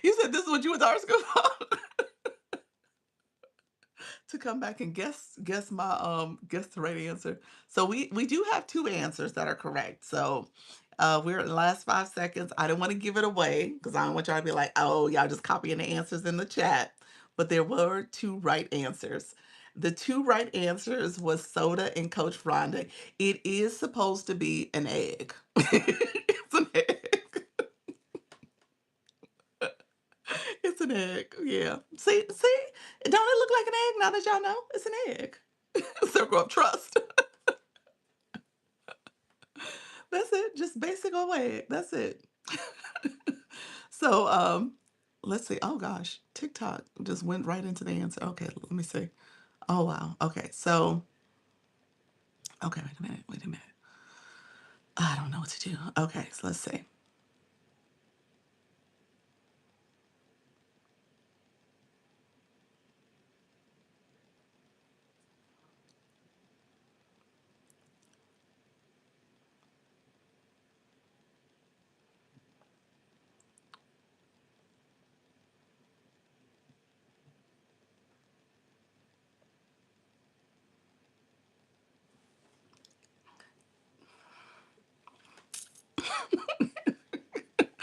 You said this is what you was asking for. To come back and guess the right answer. So we do have two answers that are correct. So we're in the last 5 seconds. I don't want to give it away because I don't want y'all to be like, oh, y'all just copying the answers in the chat. But there were two right answers. The two right answers was soda and Coach Rhonda. It is supposed to be an egg. It's an egg. It's an egg. Yeah. See, don't it look like an egg now that y'all know it's an egg? Circle of trust. That's it. Just basic old egg. That's it. So let's see. Oh gosh, TikTok just went right into the answer. Okay, let me see. Oh wow. Okay, so okay, wait a minute. Wait a minute. I don't know what to do. Okay, so let's see.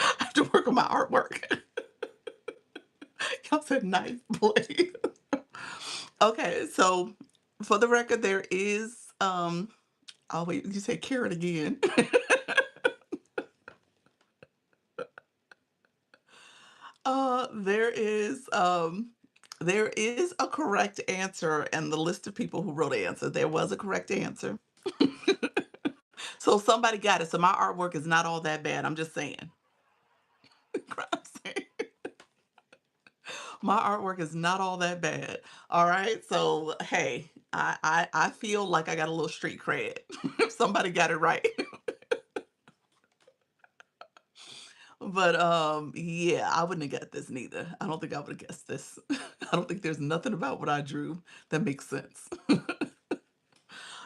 I have to work on my artwork. Y'all said knife blade. Okay, so for the record, there is oh wait, you say carrot again. There is There is a correct answer and the list of people who wrote the answer. There was a correct answer. So somebody got it. So my artwork is not all that bad. I'm just saying. I'm saying. My artwork is not all that bad. All right. So hey, I feel like I got a little street cred if somebody got it right. But yeah, I wouldn't have got this neither. I don't think I would have guessed this. I don't think there's nothing about what I drew that makes sense.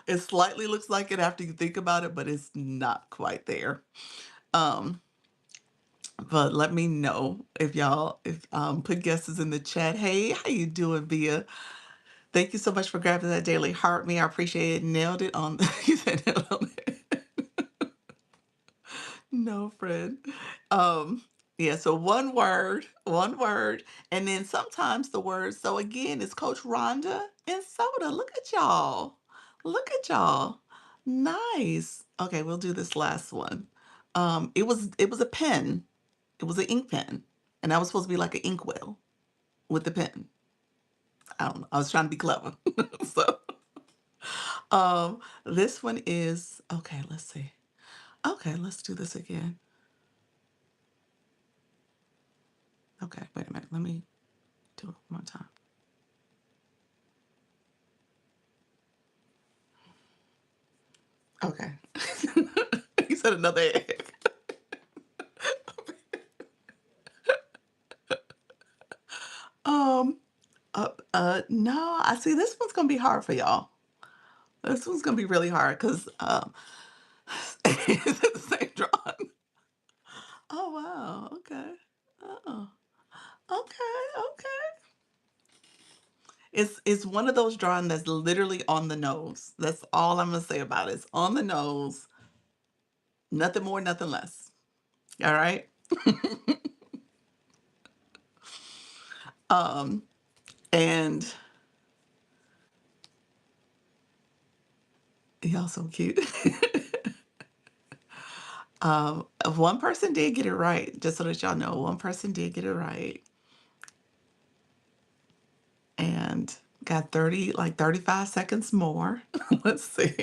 It slightly looks like it after you think about it, but it's not quite there. Um, but let me know if y'all if put guesses in the chat. Hey, how you doing, Via? Thank you so much for grabbing that daily heart me. I appreciate it. Nailed it on you said nailed on it. No, friend. Um, yeah, so one word, and then sometimes the word. So again, it's Coach Rhonda and Soda. Look at y'all. Look at y'all. Nice. Okay, we'll do this last one. It was a pen. It was an ink pen. And that was supposed to be like an inkwell with the pen. I don't know. I was trying to be clever. So this one is okay, let's see. Okay, let's do this again. Okay, wait a minute. Let me do it one more time. Okay. You said another egg. Um, no, I see this one's gonna be hard for y'all. This one's gonna be really hard because it's the same drawing. Oh wow, okay. Oh, okay, okay. It's one of those drawing that's literally on the nose. That's all I'm gonna say about it. It's on the nose, nothing more, nothing less. All right. um, and y'all so cute. One person did get it right, just so that y'all know. One person did get it right and got 30, like 35 seconds more. Let's see.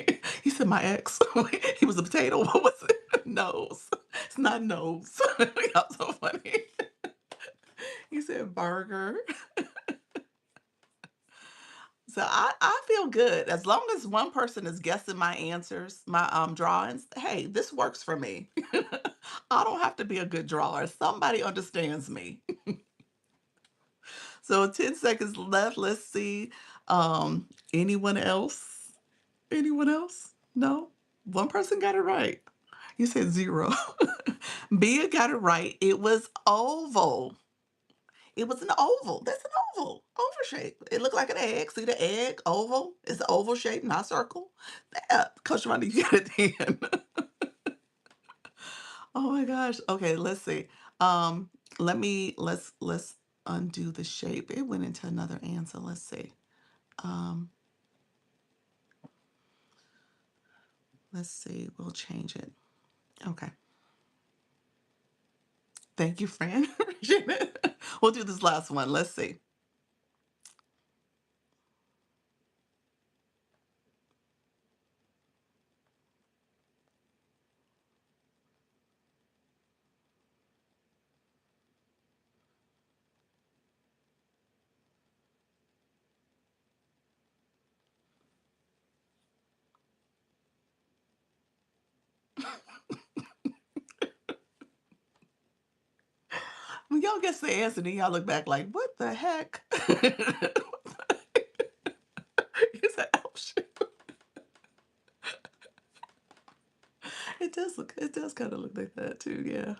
He said my ex. He was a potato. What was it? Nose. It's not nose. Y'all so funny. He said burger. So I feel good. As long as one person is guessing my answers, my drawings, hey, this works for me. I don't have to be a good drawer. Somebody understands me. So 10 seconds left. Let's see. Anyone else? Anyone else? No? One person got it right. You said zero. Bia got it right. It was oval. It was an oval. That's an oval. Oval shape. It looked like an egg. See the egg? Oval. It's an oval shape, not circle. Yeah, Coach Ronnie, you got it then. Oh my gosh. Okay, let's see. Um, let's undo the shape. It went into another answer. Let's see. Um, let's see. We'll change it. Okay. Thank you, Fran. Appreciate it. We'll do this last one. Let's see. When y'all guess the answer, then y'all look back like, what the heck? It's an L shape. It does kind of look like that too, yeah.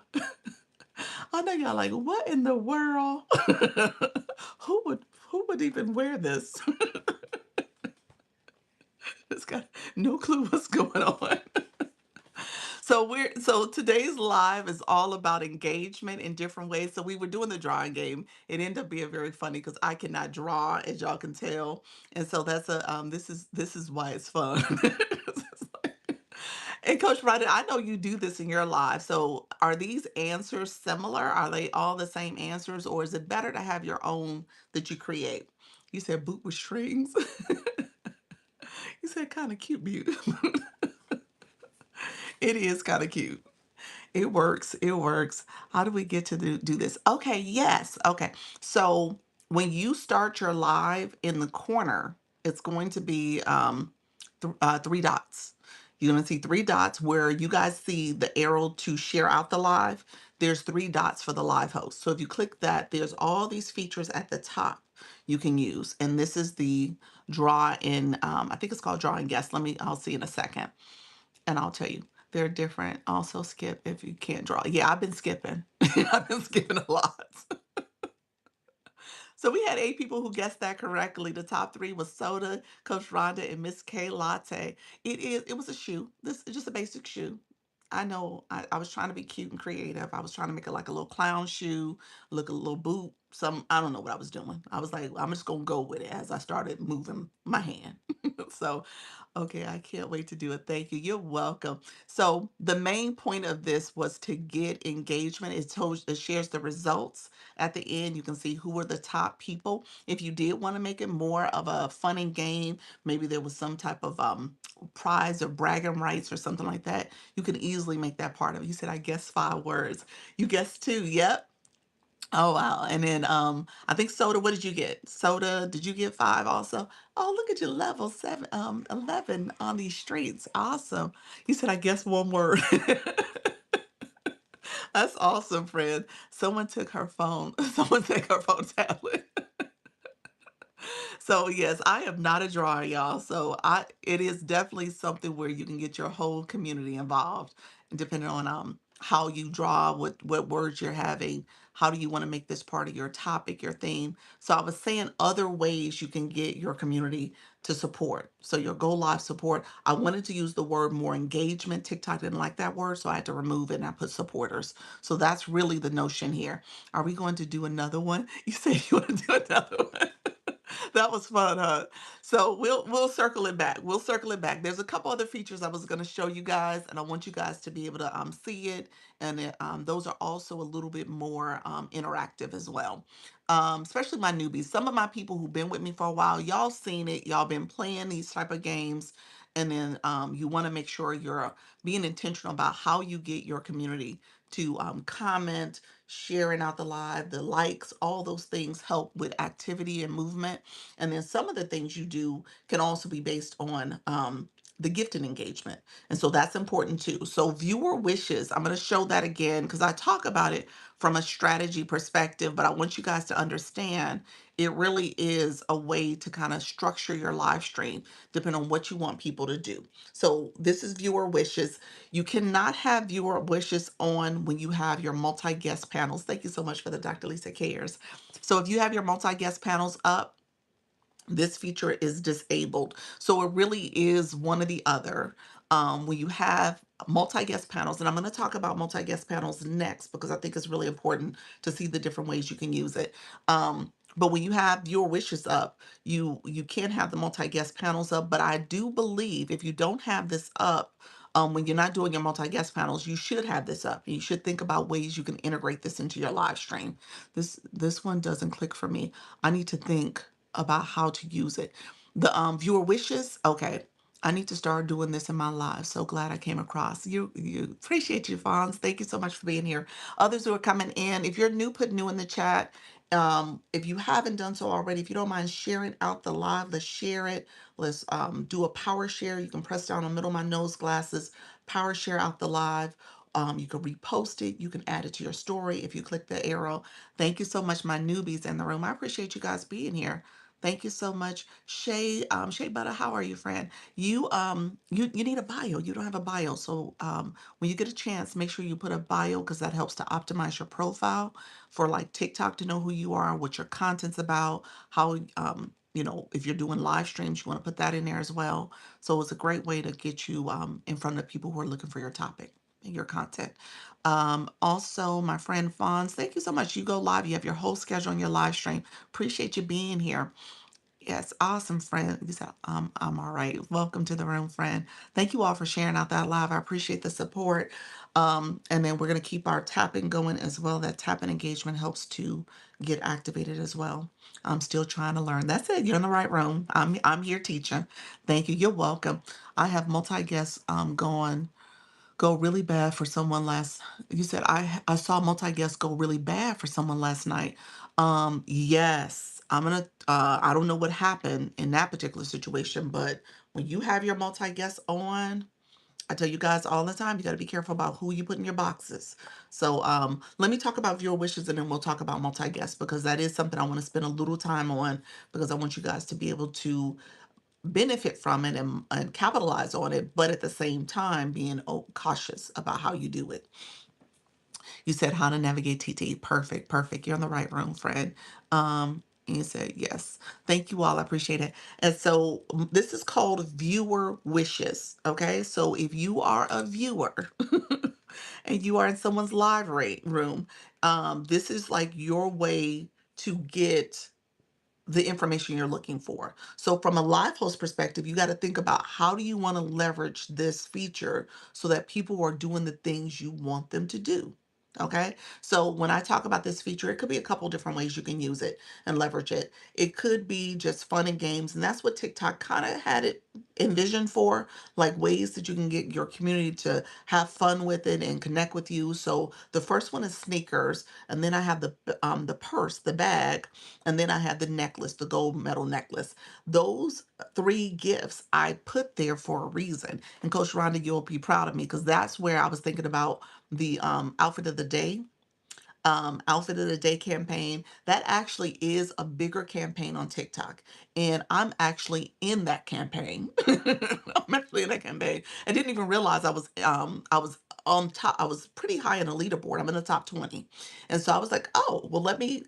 I know y'all like, what in the world? Who would even wear this? It's got no clue what's going on. So today's live is all about engagement in different ways. So we were doing the drawing game. It ended up being very funny because I cannot draw, as y'all can tell. And so that's a this is why it's fun. And Coach Rhonda, I know you do this in your life. So are these answers similar? Are they all the same answers, or is it better to have your own that you create? You said boot with strings. You said kind of cute, mute. It is kind of cute. It works. It works. How do we get to do this? Okay, yes. Okay. So when you start your live in the corner, it's going to be three dots. You're going to see three dots where you guys see the arrow to share out the live. There's three dots for the live host. So if you click that, there's all these features at the top you can use. And this is the draw in, I think it's called draw and guess. I'll see in a second and I'll tell you. They're different. Also skip if you can't draw. Yeah, I've been skipping. I've been skipping a lot. So we had 8 people who guessed that correctly. The top 3 was Soda, Coach Rhonda, and Miss K Latte. It was a shoe. This is just a basic shoe. I know I was trying to be cute and creative. I was trying to make it like a little clown shoe, look a little boot. I don't know what I was doing. I was like, I'm just gonna go with it as I started moving my hand. So okay, I can't wait to do it. Thank you. You're welcome. So the main point of this was to get engagement. It shares the results at the end. You can see who were the top people. If you did want to make it more of a fun and game, maybe there was some type of prize or bragging rights or something like that, you can easily make that part of it. You said, I guess 5 words. You guessed 2. Yep. Oh wow. And then I think Soda, what did you get? Soda, did you get 5 also? Oh, look at you, level 7, 11 on these streets. Awesome. You said, I guess 1 word. That's awesome, friend. Someone took her phone. Someone took her phone tablet. So yes, I am not a drawer, y'all. So it is definitely something where you can get your whole community involved, depending on how you draw, what words you're having, how do you want to make this part of your topic, your theme. So I was saying other ways you can get your community to support. So your go live support. I wanted to use the word more engagement. TikTok didn't like that word, so I had to remove it and I put supporters. So that's really the notion here. Are we going to do another one? You said you want to do another one. That was fun, huh? So we'll circle it back. We'll circle it back. There's a couple other features I was going to show you guys, and I want you guys to be able to see it. And those are also a little bit more interactive as well. Especially my newbies. Some of my people who've been with me for a while, y'all seen it. Y'all been playing these type of games, and then you want to make sure you're being intentional about how you get your community to comment, sharing out the likes, all those things help with activity and movement. And then some of the things you do can also be based on the gifted engagement. And so that's important too. So viewer wishes, I'm going to show that again because I talk about it from a strategy perspective, but I want you guys to understand it really is a way to kind of structure your live stream depending on what you want people to do. So this is viewer wishes. You cannot have viewer wishes on when you have your multi-guest panels. Thank you so much for the Dr. Lisa Cares. So if you have your multi-guest panels up, this feature is disabled. So it really is one or the other. When you have multi-guest panels, and I'm going to talk about multi-guest panels next because I think it's really important to see the different ways you can use it. But when you have your wishes up, you can have the multi-guest panels up. But I do believe if you don't have this up, when you're not doing your multi-guest panels, you should have this up. You should think about ways you can integrate this into your live stream. This one doesn't click for me. I need to think about how to use it. The viewer wishes. Okay, I need to start doing this in my life. So glad I came across you. You appreciate you, Fonz. Thank you so much for being here. Others who are coming in, if you're new, put new in the chat. If you haven't done so already, if you don't mind sharing out the live, let's share it. Let's do a power share. You can press down on the middle of my nose glasses, power share out the live. You can repost it. You can add it to your story if you click the arrow. Thank you so much, my newbies in the room. I appreciate you guys being here. Thank you so much. Shay Butter, how are you, friend? You need a bio. You don't have a bio. So when you get a chance, make sure you put a bio because that helps to optimize your profile for like TikTok to know who you are, what your content's about, how if you're doing live streams, you want to put that in there as well. So it's a great way to get you in front of people who are looking for your topic and your content. Also, my friend Fonz, thank you so much. You go live, you have your whole schedule on your live stream. Appreciate you being here. Yes, awesome, friend. You said, I'm all right. Welcome to the room, friend. Thank you all for sharing out that live. I appreciate the support. And then we're going to keep our tapping going as well. That tapping engagement helps to get activated as well. I'm still trying to learn. That's it. You're in the right room. I'm here teaching. Thank you. You're welcome. I have multi guests going go really bad for someone last you said I saw multi guests go really bad for someone last night. Yes, I'm gonna I don't know what happened in that particular situation, but when you have your multi guests on, I tell you guys all the time, you got to be careful about who you put in your boxes. So let me talk about viewer wishes and then we'll talk about multi guests because that is something I want to spend a little time on because I want you guys to be able to benefit from it and capitalize on it, but at the same time being cautious about how you do it. You said how to navigate TT. Perfect, perfect. You're in the right room, friend. And you said yes. Thank you all. I appreciate it. And so this is called viewer wishes. Okay. So if you are a viewer and you are in someone's live rate room, this is like your way to get the information you're looking for. So from a live host perspective, you got to think about how do you want to leverage this feature so that people are doing the things you want them to do. Okay. So when I talk about this feature, it could be a couple different ways you can use it and leverage it. It could be just fun and games. And that's what TikTok kind of had it envisioned for, like ways that you can get your community to have fun with it and connect with you. So the first one is sneakers. And then I have the purse, the bag, and then I had the necklace, the gold medal necklace. Those three gifts I put there for a reason. And Coach Rhonda, you'll be proud of me because that's where I was thinking about the outfit of the day outfit of the day campaign. That actually is a bigger campaign on TikTok. And I'm actually in that campaign. I'm actually in that campaign. I didn't even realize I was on top. I was pretty high in the leaderboard. I'm in the top 20. And so I was like, oh, well, let me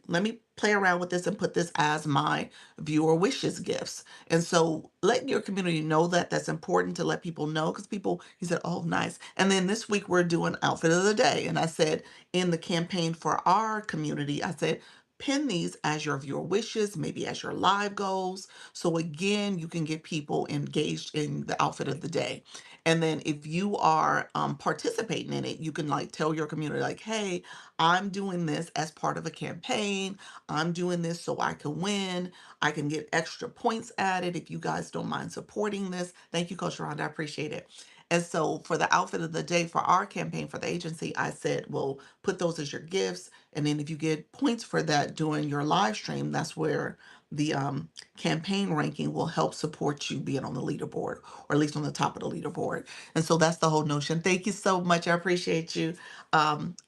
play around with this and put this as my viewer wishes gifts. And so letting your community know that that's important to let people know because people, he said, oh, nice. And then this week we're doing outfit of the day. And I said, in the campaign for our community, I said, pin these as your viewer wishes, maybe as your live goals. So again, you can get people engaged in the outfit of the day. And then if you are participating in it, you can like tell your community like, hey, I'm doing this as part of a campaign. I'm doing this so I can win. I can get extra points added if you guys don't mind supporting this. Thank you, Coach Rhonda. I appreciate it. And so for the outfit of the day for our campaign for the agency, I said, well, put those as your gifts. And then if you get points for that during your live stream, that's where the campaign ranking will help support you being on the leaderboard or at least on the top of the leaderboard. And so that's the whole notion. Thank you so much. I appreciate you.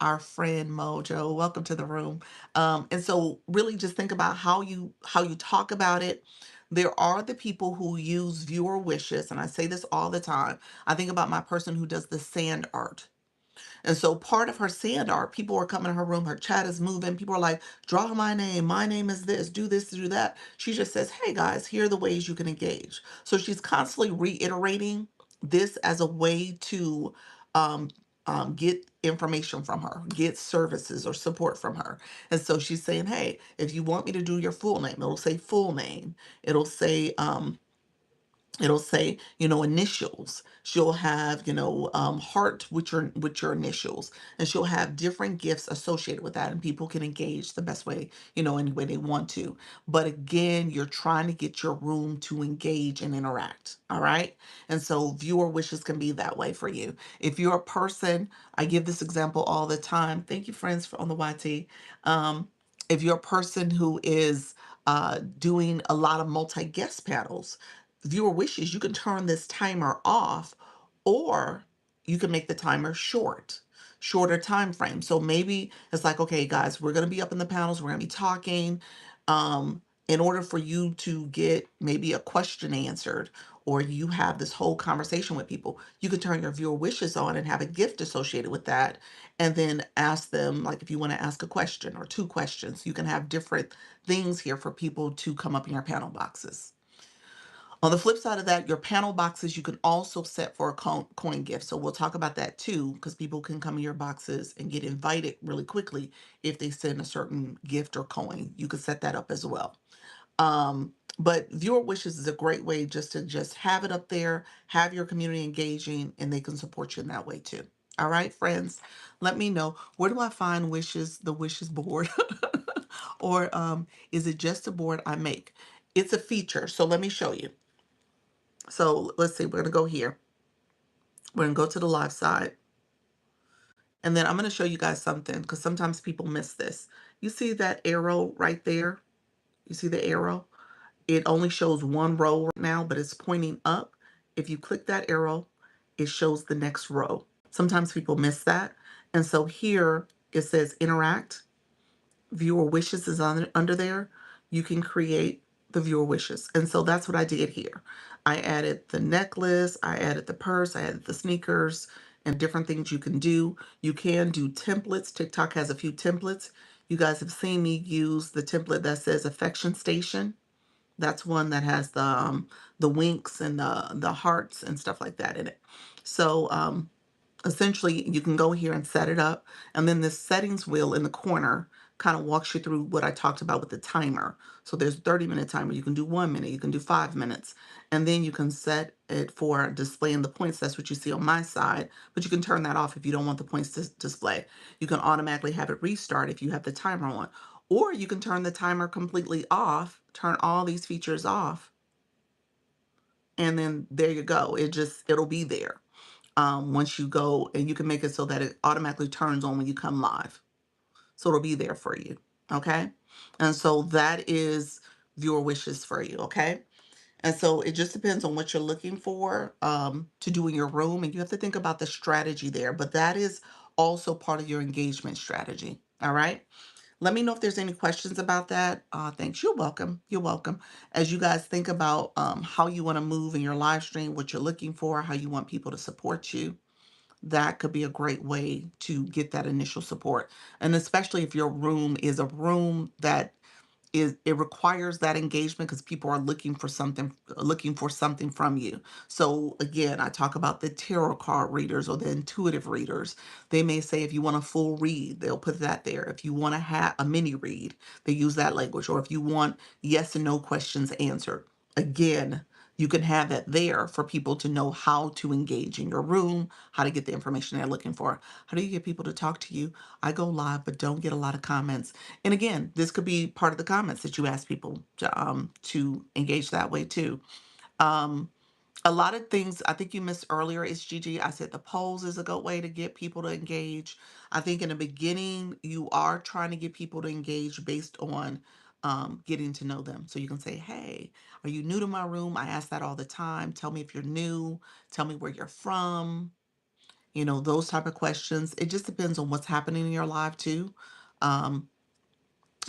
Our friend Mojo, welcome to the room. And so really just think about how you talk about it. There are the people who use viewer wishes, and I say this all the time. I think about my person who does the sand art. And so part of her sand art, people are coming to her room, her chat is moving. People are like, draw my name is this, do that. She just says, hey guys, here are the ways you can engage. So she's constantly reiterating this as a way to um, get information from her, get services or support from her. And so she's saying, hey, if you want me to do your full name, it'll say full name. It'll say, initials. She'll have heart with your initials, and she'll have different gifts associated with that, and people can engage the best way, any way they want to. But again, you're trying to get your room to engage and interact. All right. And so viewer wishes can be that way for you. If you're a person, I give this example all the time. Thank you, friends, for on the YT. If you're a person who is doing a lot of multi-guest panels, viewer wishes, you can turn this timer off, or you can make the timer shorter time frame. So maybe it's like, okay, guys, we're going to be up in the panels, we're going to be talking. In order for you to get maybe a question answered, or you have this whole conversation with people, you can turn your viewer wishes on and have a gift associated with that. And then ask them, like if you want to ask a question or two questions, you can have different things here for people to come up in your panel boxes. On the flip side of that, your panel boxes you can also set for a coin gift. So we'll talk about that too, because people can come in your boxes and get invited really quickly if they send a certain gift or coin. You can set that up as well. But viewer wishes is a great way just to just have it up there, have your community engaging, and they can support you in that way too. All right, friends, let me know, where do I find wishes, the wishes board? Or is it just a board I make? It's a feature. So let me show you. So let's see, we're gonna go here. We're gonna go to the live side. And then I'm gonna show you guys something because sometimes people miss this. You see that arrow right there? You see the arrow? It only shows one row right now, but it's pointing up. If you click that arrow, it shows the next row. Sometimes people miss that. And so here it says interact. Viewer wishes is under there. You can create the viewer wishes. And so that's what I did here. I added the necklace, I added the purse, I added the sneakers, and different things you can do. You can do templates. TikTok has a few templates. You guys have seen me use the template that says affection station. That's one that has the winks and the hearts and stuff like that in it. So essentially you can go here and set it up, and then this settings wheel in the corner kind of walks you through what I talked about with the timer. So there's a 30-minute timer. You can do 1 minute, you can do 5 minutes, and then you can set it for displaying the points. That's what you see on my side, but you can turn that off if you don't want the points to display. You can automatically have it restart if you have the timer on, or you can turn the timer completely off, turn all these features off, and then there you go. It'll be there once you go, and you can make it so that it automatically turns on when you come live. So it'll be there for you. Okay. And so that is viewer wishes for you. Okay. And so it just depends on what you're looking for to do in your room. And you have to think about the strategy there. But that is also part of your engagement strategy. All right. Let me know if there's any questions about that. Thanks. You're welcome. You're welcome. As you guys think about how you want to move in your live stream, what you're looking for, how you want people to support you, that could be a great way to get that initial support. And especially if your room is a room that it requires that engagement because people are looking for something from you. So again, I talk about the tarot card readers or the intuitive readers. They may say if you want a full read, they'll put that there. If you want to have a mini read, they use that language. Or if you want yes and no questions answered, again, you can have that there for people to know how to engage in your room, how to get the information they're looking for. How do you get people to talk to you? I go live, but don't get a lot of comments. And again, this could be part of the comments that you ask people to engage that way too. Um, a lot of things I think you missed earlier is Gigi. I said the polls is a good way to get people to engage. I think in the beginning, you are trying to get people to engage based on getting to know them. So you can say, hey, are you new to my room? I ask that all the time. Tell me if you're new. Tell me where you're from. You know, those type of questions. It just depends on what's happening in your life too. Um,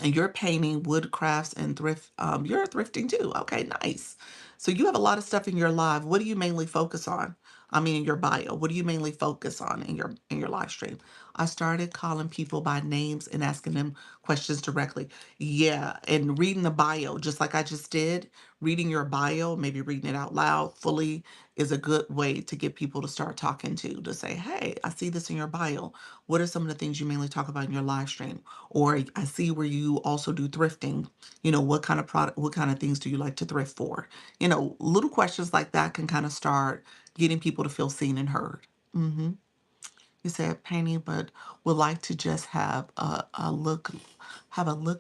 and you're painting, wood crafts, and thrift. You're thrifting too. Okay, nice. So you have a lot of stuff in your live. What do you mainly focus on? I mean, in your bio, what do you mainly focus on in your live stream? I started calling people by names and asking them questions directly. Yeah, and reading the bio, just like I just did. Reading your bio, maybe reading it out loud fully, is a good way to get people to start talking to say, hey, I see this in your bio. What are some of the things you mainly talk about in your live stream? Or I see where you also do thrifting. You know, what kind of product, what kind of things do you like to thrift for? You know, little questions like that can kind of start getting people to feel seen and heard. hmm You said painting, but would like to just have a look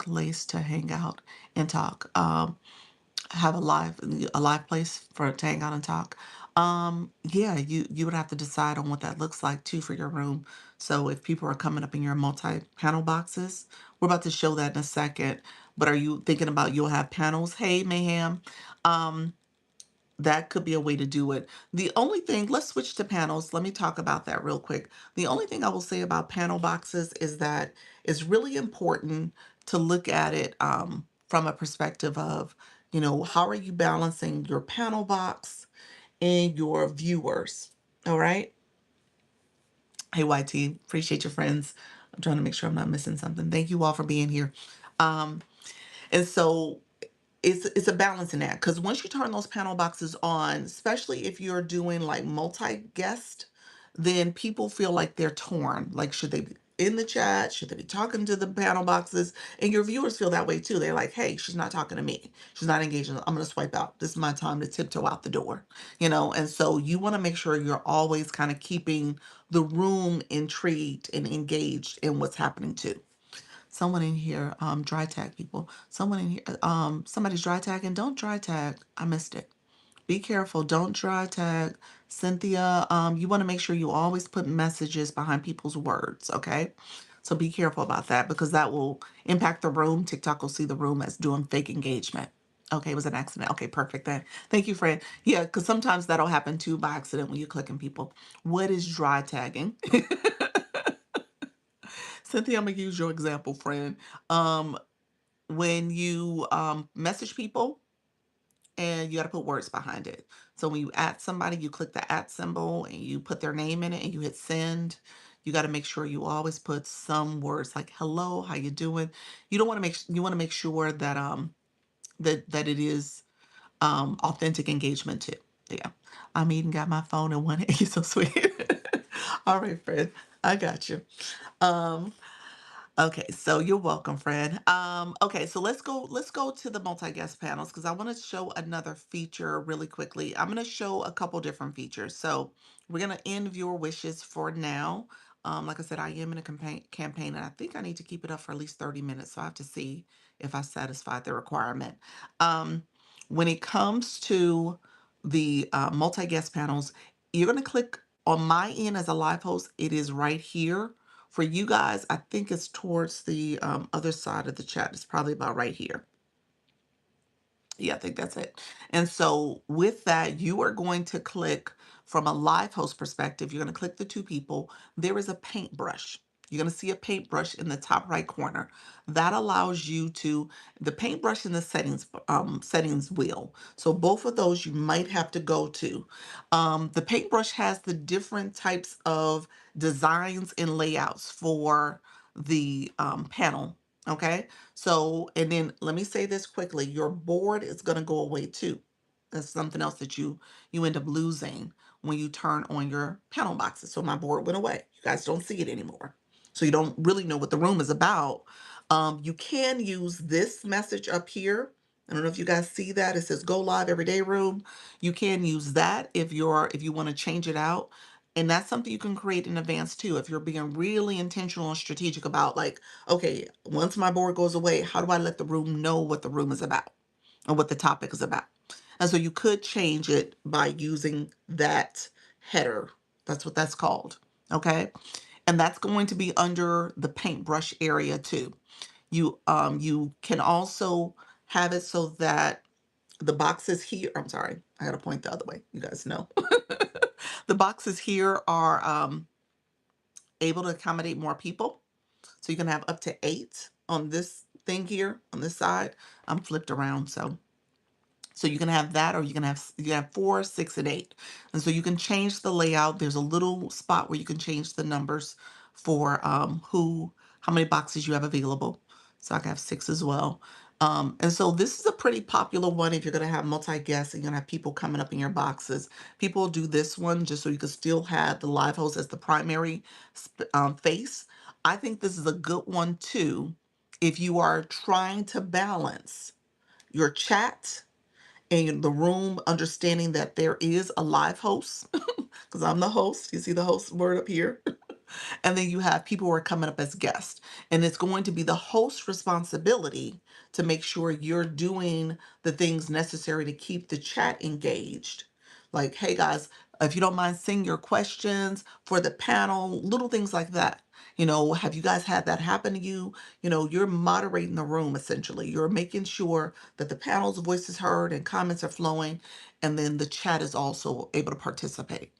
lace to hang out and talk. Have a live place for to hang out and talk. Yeah, you would have to decide on what that looks like too for your room. So if people are coming up in your multi-panel boxes, we're about to show that in a second. But are you thinking about you'll have panels? Hey, Mayhem. Um, that could be a way to do it. The only thing, let's switch to panels. Let me talk about that real quick. The only thing I will say about panel boxes is that it's really important to look at it from a perspective of, you know, how are you balancing your panel box and your viewers? All right. Hey, YT, appreciate your friends. I'm trying to make sure I'm not missing something. Thank you all for being here. Um, and so it's a balancing act because once you turn those panel boxes on, especially if you're doing like multi-guest, then people feel like they're torn. Like, should they in the chat? Should they be talking to the panel boxes? And your viewers feel that way too. They're like, hey, she's not talking to me. She's not engaging. I'm going to swipe out. This is my time to tiptoe out the door, And so you want to make sure you're always kind of keeping the room intrigued and engaged in what's happening too. Someone in here, dry tag people. Someone in here, somebody's dry tagging. Don't dry tag. I missed it. Be careful. Don't dry tag. Cynthia, you want to make sure you always put messages behind people's words, okay? So be careful about that because that will impact the room. TikTok will see the room as doing fake engagement. Okay, it was an accident. Okay, perfect. Then thank you, Fred. Yeah, because sometimes that'll happen too by accident when you're clicking people. What is dry tagging? Cynthia, I'm gonna use your example, friend. Um, when you message people and you got to put words behind it. So when you add somebody, you click the at symbol and you put their name in it and you hit send. You got to make sure you always put some words like hello, how you doing? You don't want to make you want to make sure that that it is authentic engagement too. Yeah. I'm eating got my phone in one hand. You're so sweet. All right, friend. I got you. Um Okay, so you're welcome, friend. Okay, so let's go to the multi-guest panels because I want to show another feature really quickly. I'm going to show a couple different features. So we're going to end viewer wishes for now. Like I said, I am in a campaign and I think I need to keep it up for at least 30 minutes. So I have to see if I satisfied the requirement. Um, when it comes to the multi-guest panels, you're going to click on my end as a live host. It is right here for you guys. I think it's towards the other side of the chat. It's probably about right here. Yeah, I think that's it. And so with that, you are going to click from a live host perspective. You're going to click the two people. There is a paintbrush. You're going to see a paintbrush in the top right corner. That allows you to the paintbrush in the settings wheel. So both of those you might have to go to. The paintbrush has the different types of designs and layouts for the panel. Okay. So, and then let me say this quickly, your board is going to go away too. That's something else that you end up losing when you turn on your panel boxes. So my board went away. You guys don't see it anymore. So you don't really know what the room is about. You can use this message up here. I don't know if you guys see that. It says go live everyday room. You can use that if you want to change it out. And that's something you can create in advance too. If you're being really intentional and strategic about like, okay, once my board goes away, how do I let the room know what the room is about or what the topic is about? And so you could change it by using that header. That's what that's called. Okay. And that's going to be under the paintbrush area too. You can also have it so that the boxes here, I'm sorry, I gotta point the other way. You guys know. The boxes here are able to accommodate more people. So you can have up to 8 on this thing here on this side. I'm flipped around, so you can have that, or you can have 4, 6, and 8. And so you can change the layout. There's a little spot where you can change the numbers for how many boxes you have available. So I can have 6 as well. And so this is a pretty popular one if you're going to have multi-guests and you're going to have people coming up in your boxes. People do this one just so you can still have the live host as the primary face. I think this is a good one too if you are trying to balance your chat and the room, understanding that there is a live host because I'm the host. You see the host word up here. And then you have people who are coming up as guests. And it's going to be the host's responsibility to make sure you're doing the things necessary to keep the chat engaged. Like, hey guys, if you don't mind saying your questions for the panel, little things like that. Have you guys had that happen to you? You're moderating the room essentially. You're making sure that the panel's voice is heard and comments are flowing, and then the chat is also able to participate.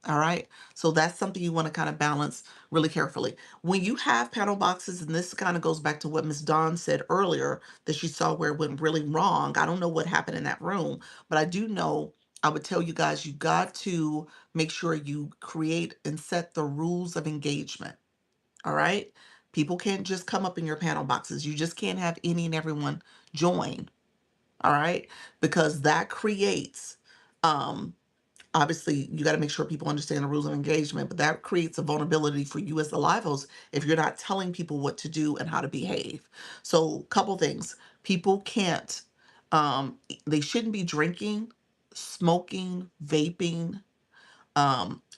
All right. So that's something you want to kind of balance really carefully. When you have panel boxes, and this kind of goes back to what Miss Dawn said earlier, that she saw where it went really wrong. I don't know what happened in that room, but I do know I would tell you guys you got to make sure you create and set the rules of engagement. All right. People can't just come up in your panel boxes. You just can't have any and everyone join. All right. Because that creates obviously you got to make sure people understand the rules of engagement, but that creates a vulnerability for you as the live host if you're not telling people what to do and how to behave. So, couple things. People can't, they shouldn't be drinking, smoking, vaping,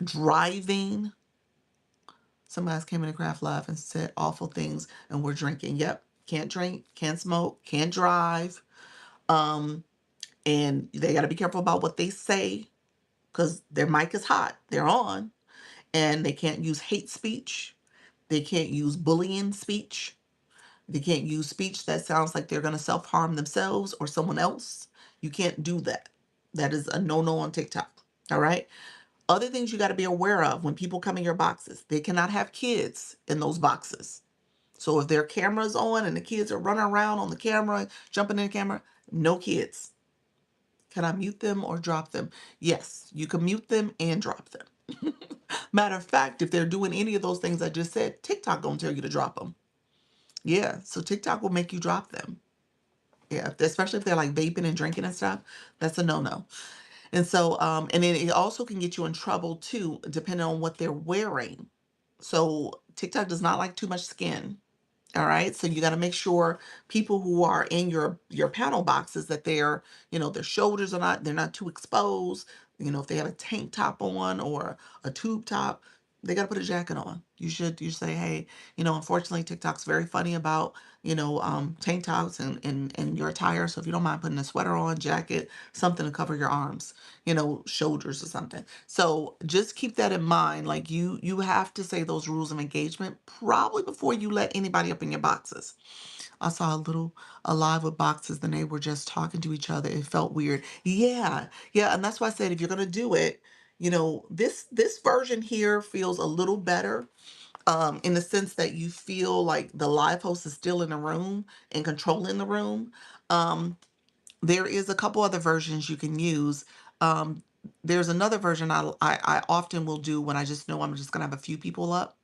driving. Somebody else came in the craft live and said awful things, and we're drinking. Yep, can't drink, can't smoke, can't drive. Um, and they got to be careful about what they say because their mic is hot. They're on, and they can't use hate speech. They can't use bullying speech. They can't use speech that sounds like they're going to self harm themselves or someone else. You can't do that. That is a no no on TikTok. All right. Other things you got to be aware of when people come in your boxes, they cannot have kids in those boxes. So if their camera's on and the kids are running around on the camera, jumping in the camera, no kids. Can I mute them or drop them? Yes, you can mute them and drop them. Matter of fact, if they're doing any of those things I just said, TikTok gonna tell you to drop them. Yeah, so TikTok will make you drop them. Yeah, especially if they're like vaping and drinking and stuff. That's a no-no. And so, and then it also can get you in trouble too, depending on what they're wearing. So TikTok does not like too much skin. All right. So you got to make sure people who are in your panel boxes that their shoulders are not, they're not too exposed. If they have a tank top on or a tube top, they got to put a jacket on. You say, hey, unfortunately TikTok's very funny about, tank tops and your attire. So if you don't mind putting a sweater on, jacket, something to cover your arms, shoulders or something. So just keep that in mind. Like you have to say those rules of engagement probably before you let anybody up in your boxes. I saw a live with boxes and they were just talking to each other. It felt weird. Yeah. Yeah. And that's why I said if you're gonna do it, this version here feels a little better. In the sense that you feel like the live host is still in the room and controlling the room. Um, there is a couple other versions you can use. Um, there's another version I often will do when I just know I'm just gonna have a few people up.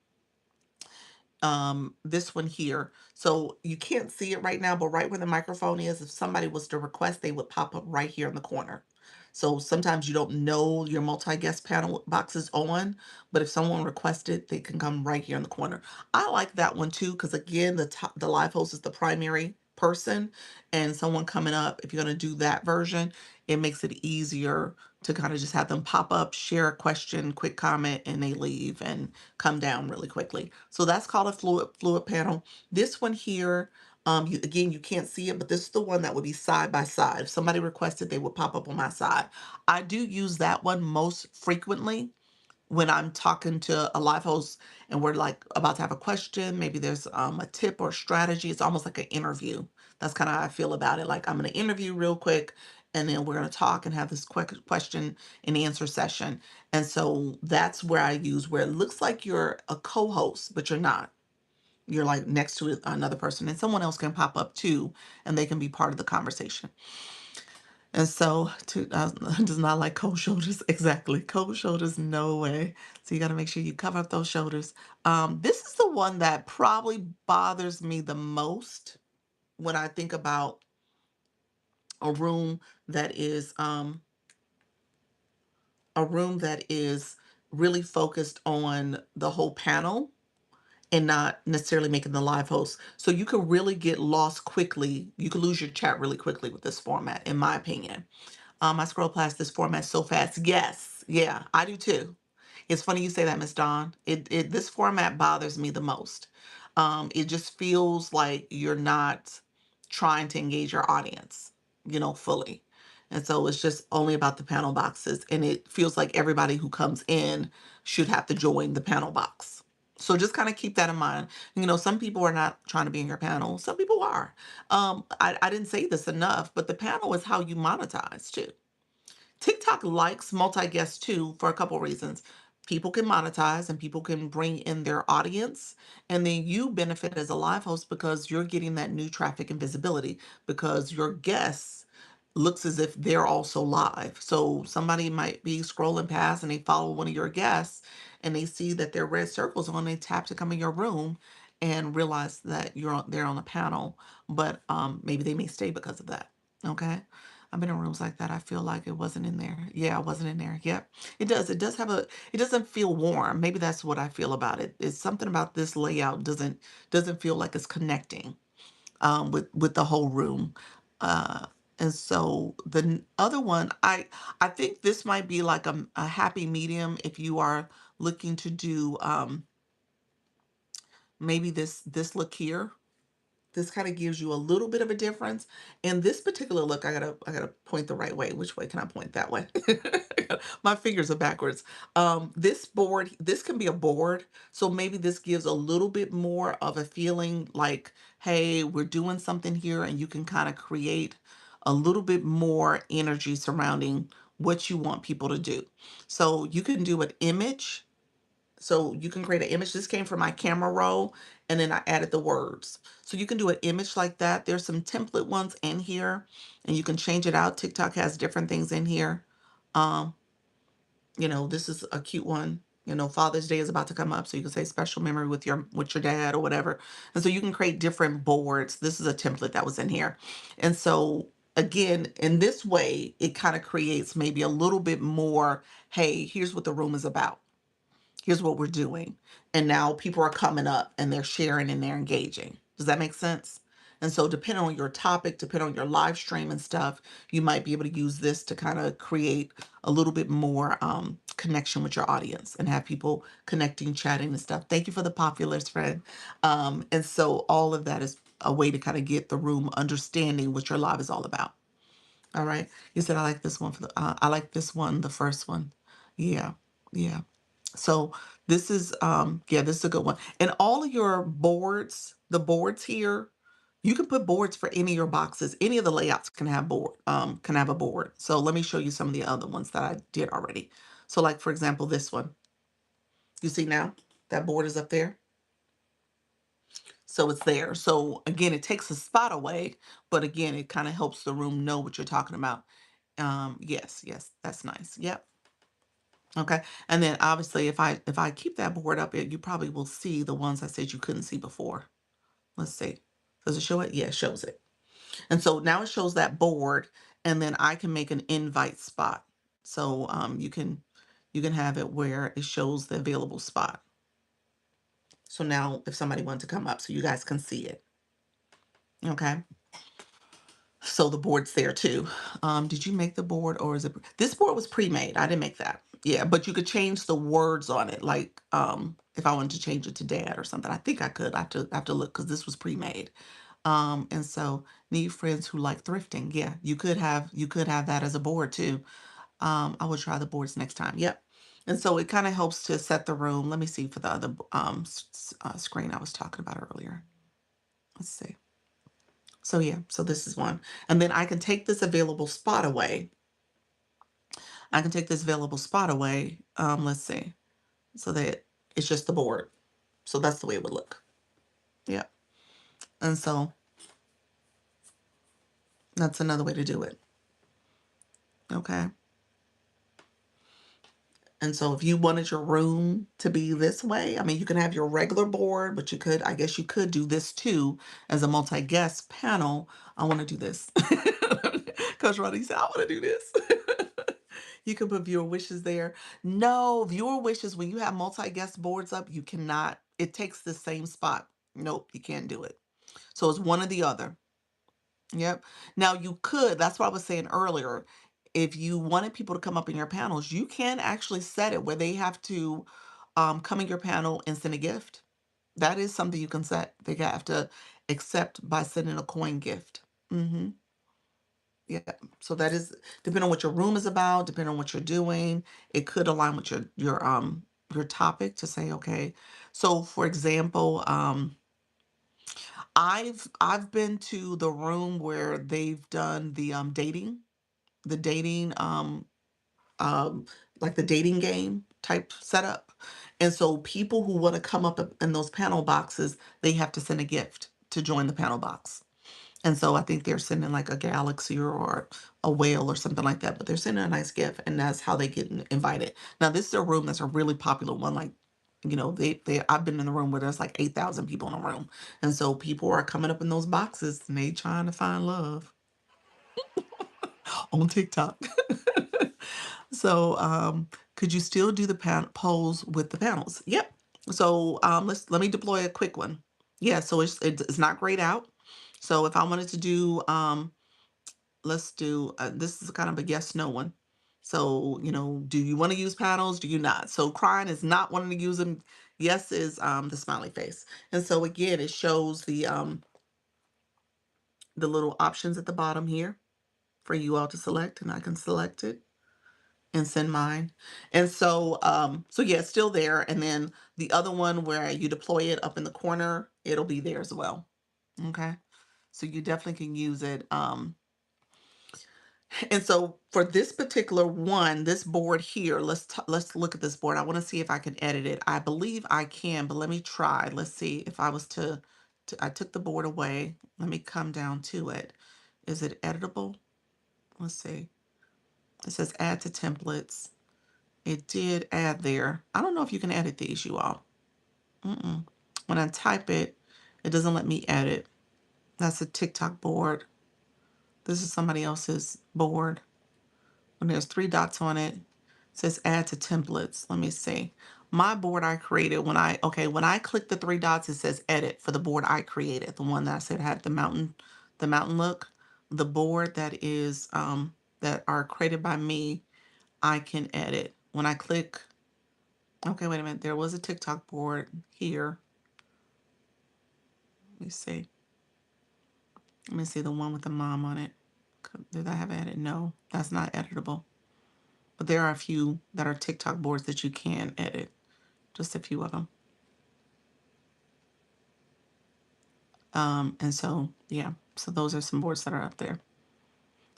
This one here. So you can't see it right now, but right where the microphone is, if somebody was to request, they would pop up right here in the corner. So sometimes you don't know your multi-guest panel box is on, but if someone requested, they can come right here in the corner. I like that one too, because again, the live host is the primary person, and someone coming up, if you're going to do that version, it makes it easier to kind of just have them pop up, share a question, quick comment, and they leave and come down really quickly. So that's called a fluid panel. This one here, you can't see it, but this is the one that would be side by side. If somebody requested, they would pop up on my side. I do use that one most frequently when I'm talking to a live host and we're like about to have a question, maybe there's a tip or strategy. It's almost like an interview. That's kind of how I feel about it. Like I'm going to interview real quick and then we're going to talk and have this quick question and answer session. And so that's where I use where it looks like you're a co-host, but you're not. You're like next to another person and someone else can pop up too and they can be part of the conversation. And so, does not like cold shoulders. Exactly. Cold shoulders, no way. So, you got to make sure you cover up those shoulders. This is the one that probably bothers me the most when I think about a room that is, a room that is really focused on the whole panel and not necessarily making the live host. So, you could really get lost quickly. You could lose your chat really quickly with this format, in my opinion. I scroll past this format so fast. Yes, yeah, I do too. It's funny you say that, Miss Dawn. This format bothers me the most. It just feels like you're not trying to engage your audience, fully. And so it's just only about the panel boxes. And it feels like everybody who comes in should have to join the panel box. So just kind of keep that in mind. Some people are not trying to be in your panel. Some people are. I didn't say this enough, but the panel is how you monetize too. TikTok likes multi-guest too for a couple reasons. People can monetize and people can bring in their audience. And then you benefit as a live host because you're getting that new traffic and visibility because your guests looks as if they're also live. So somebody might be scrolling past and they follow one of your guests and they see that their red circles on, they tap to come in your room and realize that they're on a panel, but maybe they may stay because of that. Okay. I've been in rooms like that. I feel like it wasn't in there. Yeah, it wasn't in there. Yep. It does. It does have a, it doesn't feel warm. Maybe that's what I feel about it. It's something about this layout doesn't feel like it's connecting with the whole room. Uh and so other one, I think this might be like a happy medium if you are looking to do maybe this look here. This kind of gives you a little bit of a difference. In this particular look, I gotta point the right way. Which way can I point? That way. My fingers are backwards. This board, this can be a board. So maybe this gives a little bit more of a feeling like, hey, we're doing something here, and you can kind of create a little bit more energy surrounding what you want people to do. So you can do an image, so you can create an image. This came from my camera roll, and then I added the words. So you can do an image like that. There's some template ones in here, and you can change it out. TikTok has different things in here. Um, this is a cute one. Father's Day is about to come up, so you can say special memory with your dad or whatever. And so you can create different boards. This is a template that was in here. And so again, in this way, it kind of creates maybe a little bit more, hey, here's what the room is about, here's what we're doing. And now people are coming up and they're sharing and they're engaging. Does that make sense? And so depending on your topic, depending on your live stream and stuff, you might be able to use this to kind of create a little bit more connection with your audience and have people connecting, chatting and stuff. Thank you for the populars, friend. And so all of that is a way to kind of get the room understanding what your live is all about. All right. You said I like this one I like this one, the first one. Yeah. Yeah. So this is a good one. And all of your boards, the boards here, you can put boards for any of your boxes. Any of the layouts can have a board. So let me show you some of the other ones that I did already. So like for example, this one. You see now that board is up there. So it's there. So again, it takes a spot away, but again, it kind of helps the room know what you're talking about. Yes, yes, that's nice. Yep. Okay. And then obviously if I keep that board up, you probably will see the ones I said you couldn't see before. Let's see. Does it show it? Yeah, it shows it. And so now it shows that board, and then I can make an invite spot. So you can have it where it shows the available spot. So now if somebody wants to come up, so you guys can see it. Okay. So the board's there too. Did you make the board, or is it this board was pre-made? I didn't make that. Yeah, but you could change the words on it. Like if I wanted to change it to dad or something, I think I could. I have to look because this was pre-made. And so need friends who like thrifting. Yeah, you could have that as a board too. I will try the boards next time. Yep. And so it kind of helps to set the room. Let me see for the other screen I was talking about earlier. Let's see. So yeah, so this is one. And then I can take this available spot away. I can take this available spot away. Let's see. So that it's just the board. So that's the way it would look. Yeah. And so that's another way to do it. Okay. And so if you wanted your room to be this way, I mean, you can have your regular board, but I guess you could do this too as a multi-guest panel. I want to do this. Coach Ronnie said, I want to do this. You can put viewer wishes there. No, viewer wishes, when you have multi-guest boards up, you cannot, it takes the same spot. Nope, you can't do it. So it's one or the other. Yep. Now you could, that's what I was saying earlier. If you wanted people to come up in your panels, you can actually set it where they have to come in your panel and send a gift. That is something you can set. They have to accept by sending a coin gift. hmm Yeah. So that is depending on what your room is about, depending on what you're doing, it could align with your topic to say, okay. So for example, I've been to the room where they've done the dating um like the dating game type setup. And so people who want to come up in those panel boxes, they have to send a gift to join the panel box. And so I think they're sending like a galaxy or a whale or something like that, but they're sending a nice gift, and that's how they get invited. Now this is a room that's a really popular one. Like, they I've been in the room where there's like 8,000 people in a room. And so people are coming up in those boxes and they trying to find love. on TikTok. So, could you still do the polls with the panels? Yep. So, let me deploy a quick one. Yeah. So it's not grayed out. So if I wanted to do, let's do, this is kind of a yes no one. So, do you want to use panels? Do you not? So crying is not wanting to use them. Yes is the smiley face. And so again, it shows the little options at the bottom here for you all to select, and I can select it and send mine. And so yeah, it's still there. And then the other one where you deploy it up in the corner, it'll be there as well. Okay. So you definitely can use it. And so for this particular one, this board here, let's look at this board. I want to see if I can edit it. I believe I can, but let me try. Let's see if I was I took the board away. Let me come down to it. Is it editable? Let's see. It says add to templates. It did add there. I don't know if you can edit these, you all. Mm-mm. When I type it, it doesn't let me edit. That's a TikTok board. This is somebody else's board. When there's three dots on it, it says add to templates. Let me see. My board I created when I click the three dots, it says edit for the board I created. The one that I said had the mountain look. The board that is that are created by me, I can edit. When I click, okay, wait a minute. There was a TikTok board here. Let me see. Let me see the one with the mom on it. Did I have edit? No, that's not editable. But there are a few that are TikTok boards that you can edit. Just a few of them. And so, yeah, so those are some boards that are up there.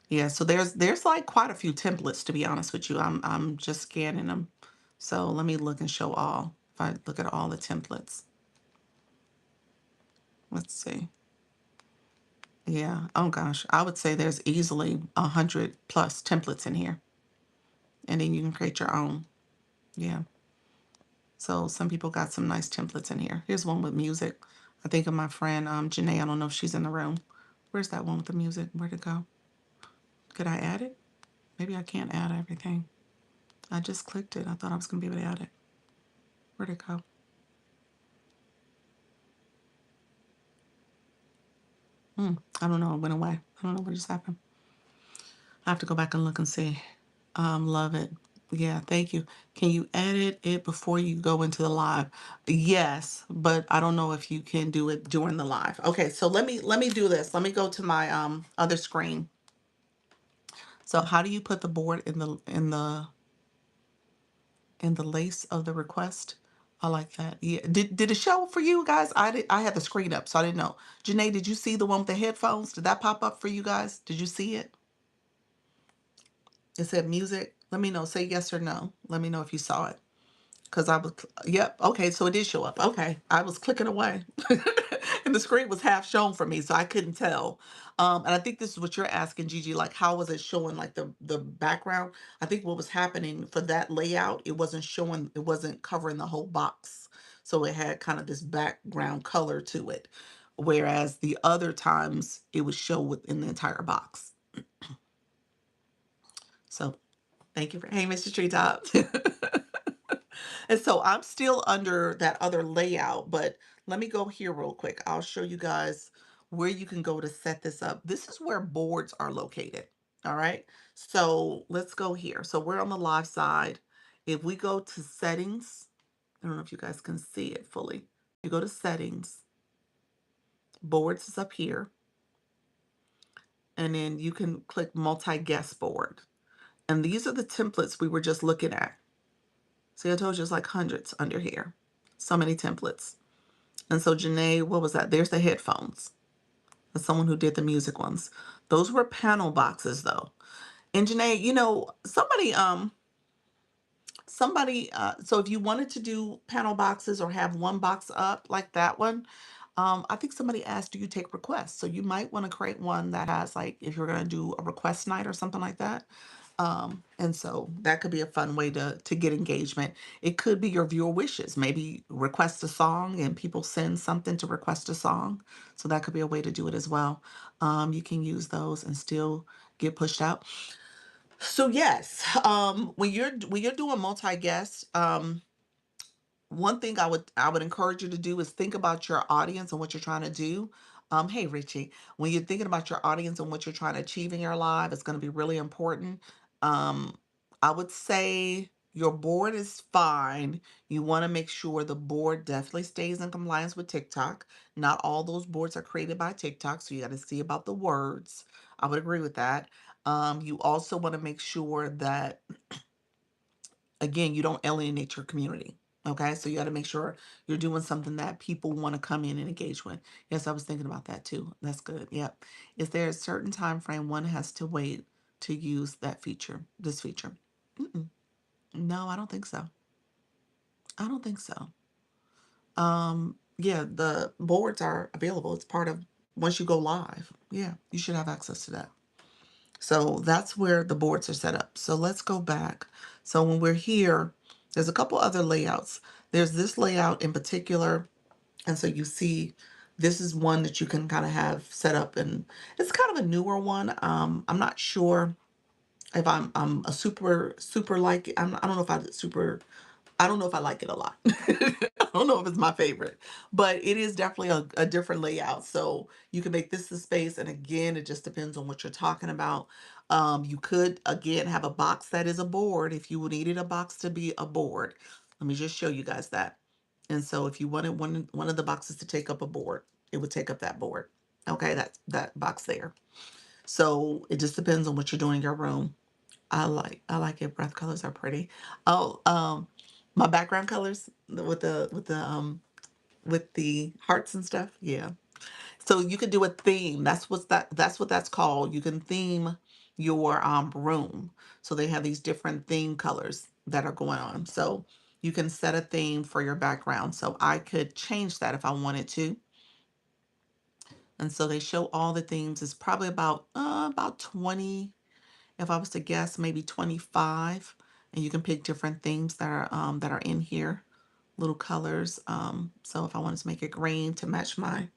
Yeah, so there's like quite a few templates, to be honest with you. I'm just scanning them. So let me look and show all. If I look at all the templates, let's see. Yeah. Oh gosh, I would say there's easily 100+ templates in here, and then you can create your own. Yeah. So some people got some nice templates in here. Here's one with music. I think of my friend Janae. I don't know if she's in the room. Where's that one with the music? Where'd it go? Could I add it? Maybe I can't add everything. I just clicked it. I thought I was going to be able to add it. Where'd it go? I don't know. It went away. I don't know what just happened. I have to go back and look and see. Love it. Yeah, thank you. Can you edit it before you go into the live? Yes, but I don't know if you can do it during the live. Okay, so let me do this. Let me go to my other screen. So how do you put the board in the lace of the request? I like that. Yeah. Did it show for you guys? I had the screen up, so I didn't know. Janae, did you see the one with the headphones? Did that pop up for you guys? Did you see it? It said music. Let me know. Say yes or no. Let me know if you saw it. Because I was, yep, okay, so it did show up. Okay, I was clicking away. And the screen was half shown for me, so I couldn't tell. And I think this is what you're asking, Gigi, like how was it showing like the background? I think what was happening for that layout, it wasn't showing, it wasn't covering the whole box. So it had kind of this background color to it. Whereas the other times it would show within the entire box. So thank you for, hey, Mr. Treetop. And so I'm still under that other layout, but let me go here real quick. I'll show you guys where you can go to set this up. This is where boards are located. All right. So let's go here. So we're on the live side. If we go to settings, I don't know if you guys can see it fully. You go to settings, boards is up here, and then you can click multi-guest board. And these are the templates we were just looking at. See, I told you it's like hundreds under here. So many templates. And so Janae, what was that? There's the headphones. That's someone who did the music ones. Those were panel boxes though. And Janae, so if you wanted to do panel boxes or have one box up like that one, I think somebody asked, do you take requests? So you might want to create one that has like, if you're going to do a request night or something like that, And so that could be a fun way to get engagement. It could be your viewer wishes. Maybe request a song and people send something to request a song. So that could be a way to do it as well. You can use those and still get pushed out. So yes, when you're doing multi-guest, one thing I would encourage you to do is think about your audience and what you're trying to do. Hey Richie, when you're thinking about your audience and what you're trying to achieve in your life, it's going to be really important. Um, I would say your board is fine. You want to make sure the board definitely stays in compliance with TikTok. Not all those boards are created by TikTok, so you got to see about the words. I would agree with that. You also want to make sure that, again, you don't alienate your community. Okay, so you got to make sure you're doing something that people want to come in and engage with. Yes, I was thinking about that too. That's good. Yep. Is there a certain time frame one has to wait to use that feature, this feature? Mm-mm. No, I don't think so. I don't think so. Yeah, the boards are available. It's part of once you go live. Yeah, you should have access to that. So that's where the boards are set up. So let's go back. So when we're here, there's a couple other layouts. There's this layout in particular. And so you see, this is one that you can kind of have set up, and it's kind of a newer one. I'm not sure if I'm a super like it. I don't know if I don't know if I like it a lot. I don't know if it's my favorite, but it is definitely a different layout. So you can make this the space. And again, it just depends on what you're talking about. You could, again, have a box that is a board if you needed a box to be a board. Let me just show you guys that. And so if you wanted one of the boxes to take up a board, it would take up that board. Okay, that box there. So it just depends on what you're doing in your room. I like it. Breath colors are pretty. Oh, my background colors with the hearts and stuff. Yeah. So you could do a theme. That's what that's called. You can theme your room. So they have these different theme colors that are going on. So you can set a theme for your background. So I could change that if I wanted to. And so they show all the themes. It's probably about 20, if I was to guess, maybe 25. And you can pick different themes that are in here, little colors. So if I wanted to make it green to match my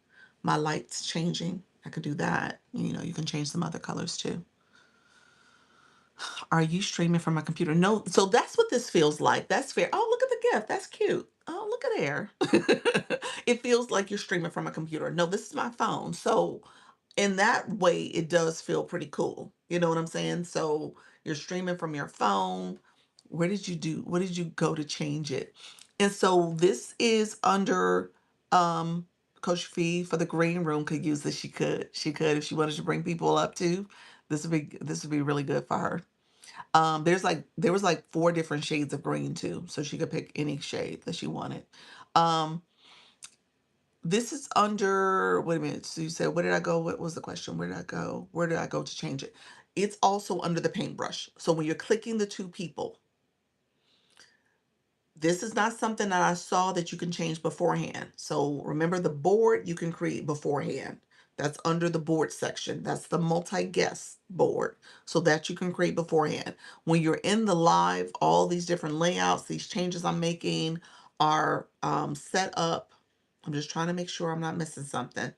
lights changing, I could do that. You know, you can change some other colors too. Are you streaming from a computer? No. So that's what this feels like. That's fair. Oh, look at the gift. That's cute. Oh, look at there. It feels like you're streaming from a computer. No, this is my phone. So in that way, it does feel pretty cool. You know what I'm saying? So you're streaming from your phone. What did you go to change it? And so this is under um Coach Fee for the green room could use this. She could if she wanted to bring people up too. This would be really good for her. There was like four different shades of green too, so she could pick any shade that she wanted. Um, this is under, wait a minute. So you said, where did I go? What was the question? Where did I go? Where did I go to change it? It's also under the paintbrush. So when you're clicking the two people, this is not something that I saw that you can change beforehand. So remember, the board you can create beforehand. That's under the board section. That's the multi-guest board. So that you can create beforehand. When you're in the live, all these different layouts, these changes I'm making are set up. I'm just trying to make sure I'm not missing something,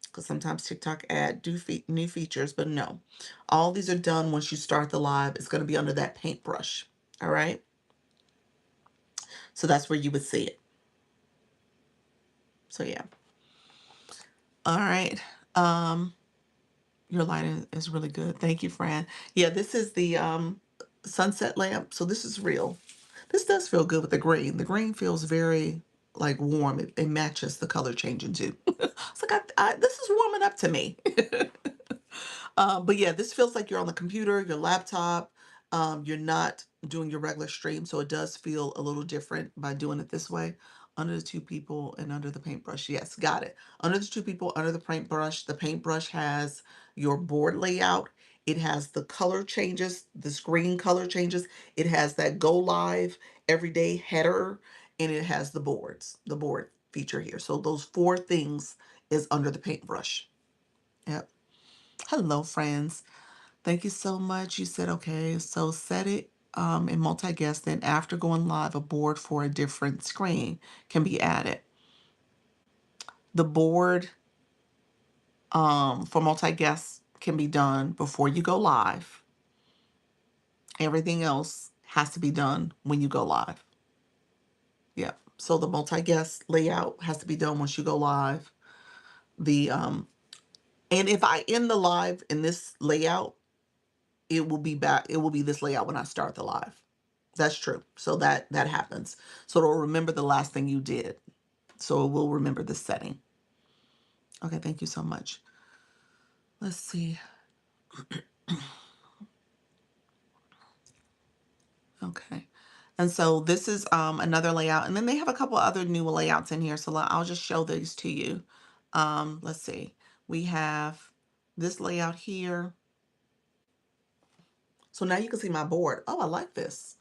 because sometimes TikTok add new features, but no. All these are done once you start the live. It's going to be under that paintbrush. All right. So that's where you would see it. So yeah. All right. Um, your lighting is really good. Thank you, Fran. Yeah, this is the sunset lamp. So this is real. This does feel good with the green. The green feels very like warm. It matches the color changing too. It's like this is warming up to me. But yeah, this feels like you're on the computer, your laptop. You're not doing your regular stream, so it does feel a little different by doing it this way. Under the two people and under the paintbrush. Yes, got it. Under the two people, under the paintbrush. The paintbrush has your board layout. It has the color changes, the screen color changes. It has that go live everyday header, and it has the board feature here. So those four things is under the paintbrush. Yep. Hello, friends. Thank you so much. You said, okay, so set it in multi-guest, then after going live, a board for a different screen can be added. The board for multi-guest can be done before you go live. Everything else has to be done when you go live. Yeah. So the multi-guest layout has to be done once you go live. The and if I end the live in this layout, it will be back. It will be this layout when I start the live. That's true. So that happens. So it'll remember the last thing you did. So it will remember the setting. Okay, thank you so much. Let's see. Okay. And so this is another layout. And then they have a couple other new layouts in here. So I'll just show these to you. Let's see. We have this layout here. So now you can see my board. Oh, I like this.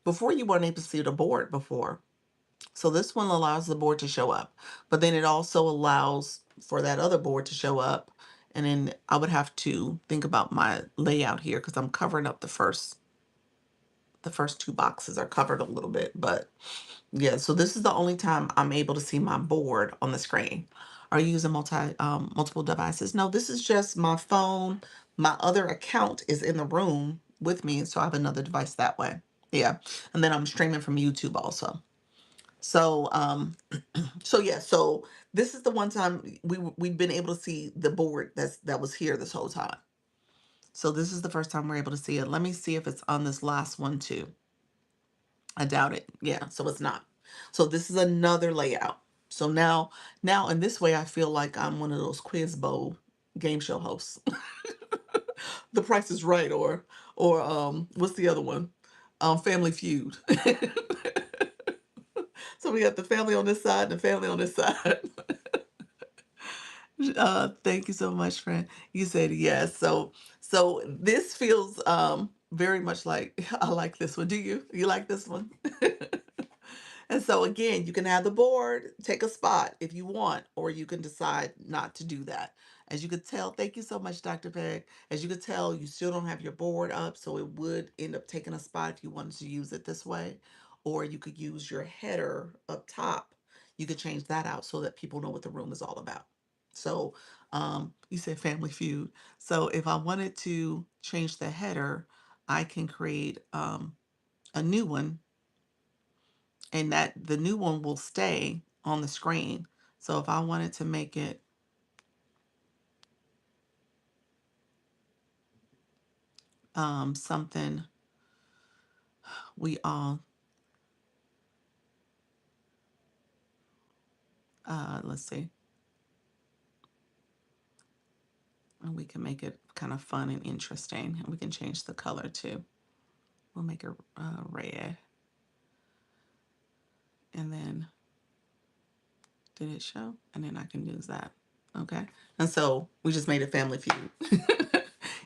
Before you weren't able to see the board before. So this one allows the board to show up, but then it also allows for that other board to show up. And then I would have to think about my layout here because I'm covering up the first two boxes are covered a little bit, but yeah, so this is the only time I'm able to see my board on the screen. Are you using multiple devices? No, this is just my phone. My other account is in the room with me, so I have another device that way. Yeah, and then I'm streaming from YouTube also. So so yeah, so this is the one time we've been able to see the board that was here this whole time. So this is the first time we're able to see it. Let me see if it's on this last one too. I doubt it. Yeah, so it's not. So this is another layout. So now in this way I feel like I'm one of those quiz bowl game show hosts. The Price is Right or what's the other one? Family Feud. So we got the family on this side and the family on this side. Thank you so much, friend. You said yes. So this feels very much like I like this one. Do you? You like this one? And so again, you can have the board, take a spot if you want, or you can decide not to do that. As you could tell, thank you so much, Dr. Peg. As you could tell, you still don't have your board up, so it would end up taking a spot if you wanted to use it this way. Or you could use your header up top. You could change that out so that people know what the room is all about. So you said Family Feud. So if I wanted to change the header, I can create a new one, and that the new one will stay on the screen. So if I wanted to make it something we all, let's see, and we can make it kind of fun and interesting, and we can change the color too. We'll make it red, and then did it show? And then I can use that. Okay. And so we just made a Family Feud.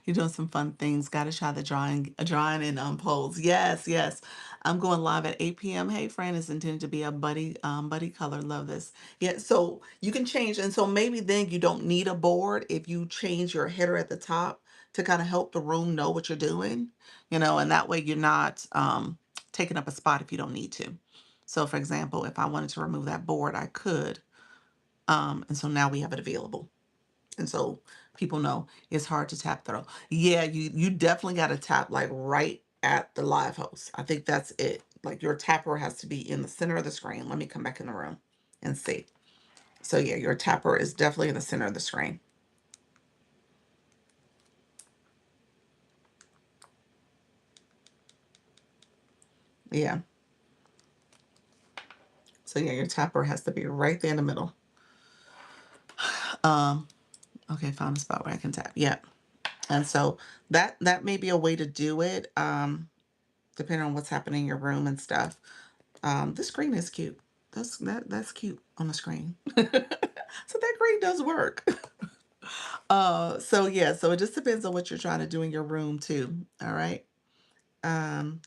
You're doing some fun things. Got to try the drawing and polls. Yes, yes. I'm going live at 8 p.m. Hey, friend, it's intended to be a buddy color. Love this. Yeah. So you can change, and so maybe then you don't need a board if you change your header at the top to kind of help the room know what you're doing. And that way you're not taking up a spot if you don't need to. So, for example, if I wanted to remove that board, I could. And so now we have it available. And so people know it's hard to tap through. Yeah, you definitely got to tap like right at the live host. I think that's it. Like your tapper has to be in the center of the screen. Let me come back in the room and see. So yeah, your tapper is definitely in the center of the screen. Yeah. So yeah, your tapper has to be right there in the middle. Um, okay, found a spot where I can tap. Yeah. And so that may be a way to do it, depending on what's happening in your room and stuff. The screen is cute. That's cute on the screen. So that green does work. So yeah, so it just depends on what you're trying to do in your room too. All right. Um,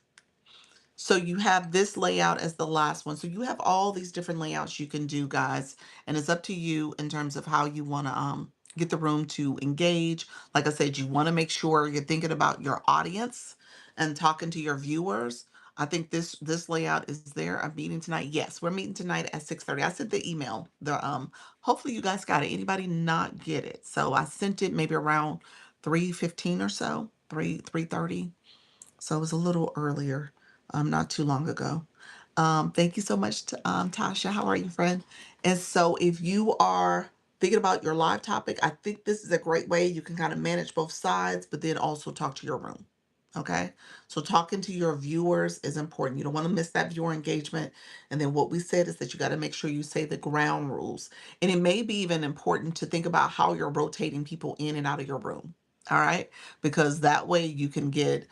so you have this layout as the last one. So you have all these different layouts you can do, guys, and it's up to you in terms of how you want to get the room to engage. Like I said, you want to make sure you're thinking about your audience and talking to your viewers. I think this layout is there. I'm meeting tonight. Yes, we're meeting tonight at 6:30. I sent the email. Hopefully you guys got it. Anybody not get it? So I sent it maybe around 3:15 or so, 3:30. So it was a little earlier, not too long ago. Thank you so much, Tasha. How are you, friend? And so, if you are thinking about your live topic, I think this is a great way you can kind of manage both sides, but then also talk to your room. Okay. So, talking to your viewers is important. You don't want to miss that viewer engagement. And then, what we said is that you got to make sure you say the ground rules. And it may be even important to think about how you're rotating people in and out of your room. All right. Because that way you can get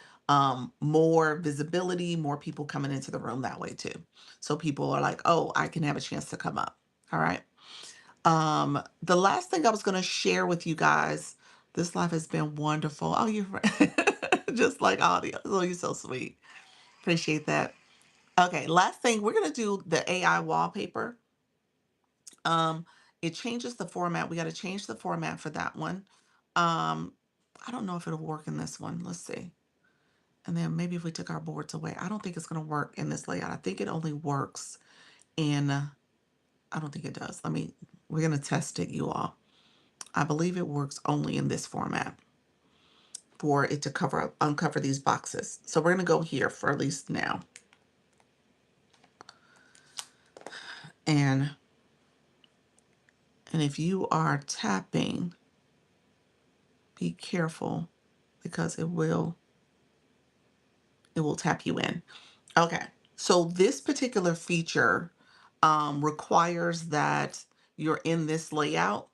more visibility, more people coming into the room that way too. So people are like, oh, I can have a chance to come up. All right. The last thing I was going to share with you guys, this life has been wonderful. Oh, you're just like audio. Oh, you're so sweet. Appreciate that. Okay. Last thing, we're going to do the AI wallpaper. Um, it changes the format. We got to change the format for that one. Um, I don't know if it'll work in this one. Let's see. And then maybe if we took our boards away, I don't think it's going to work in this layout. I think it only works in, I don't think it does. We're going to test it, you all. I believe it works only in this format for it to uncover these boxes. So we're going to go here for at least now. And, and if you are tapping, be careful because it will tap you in. Okay. So this particular feature requires that you're in this layout.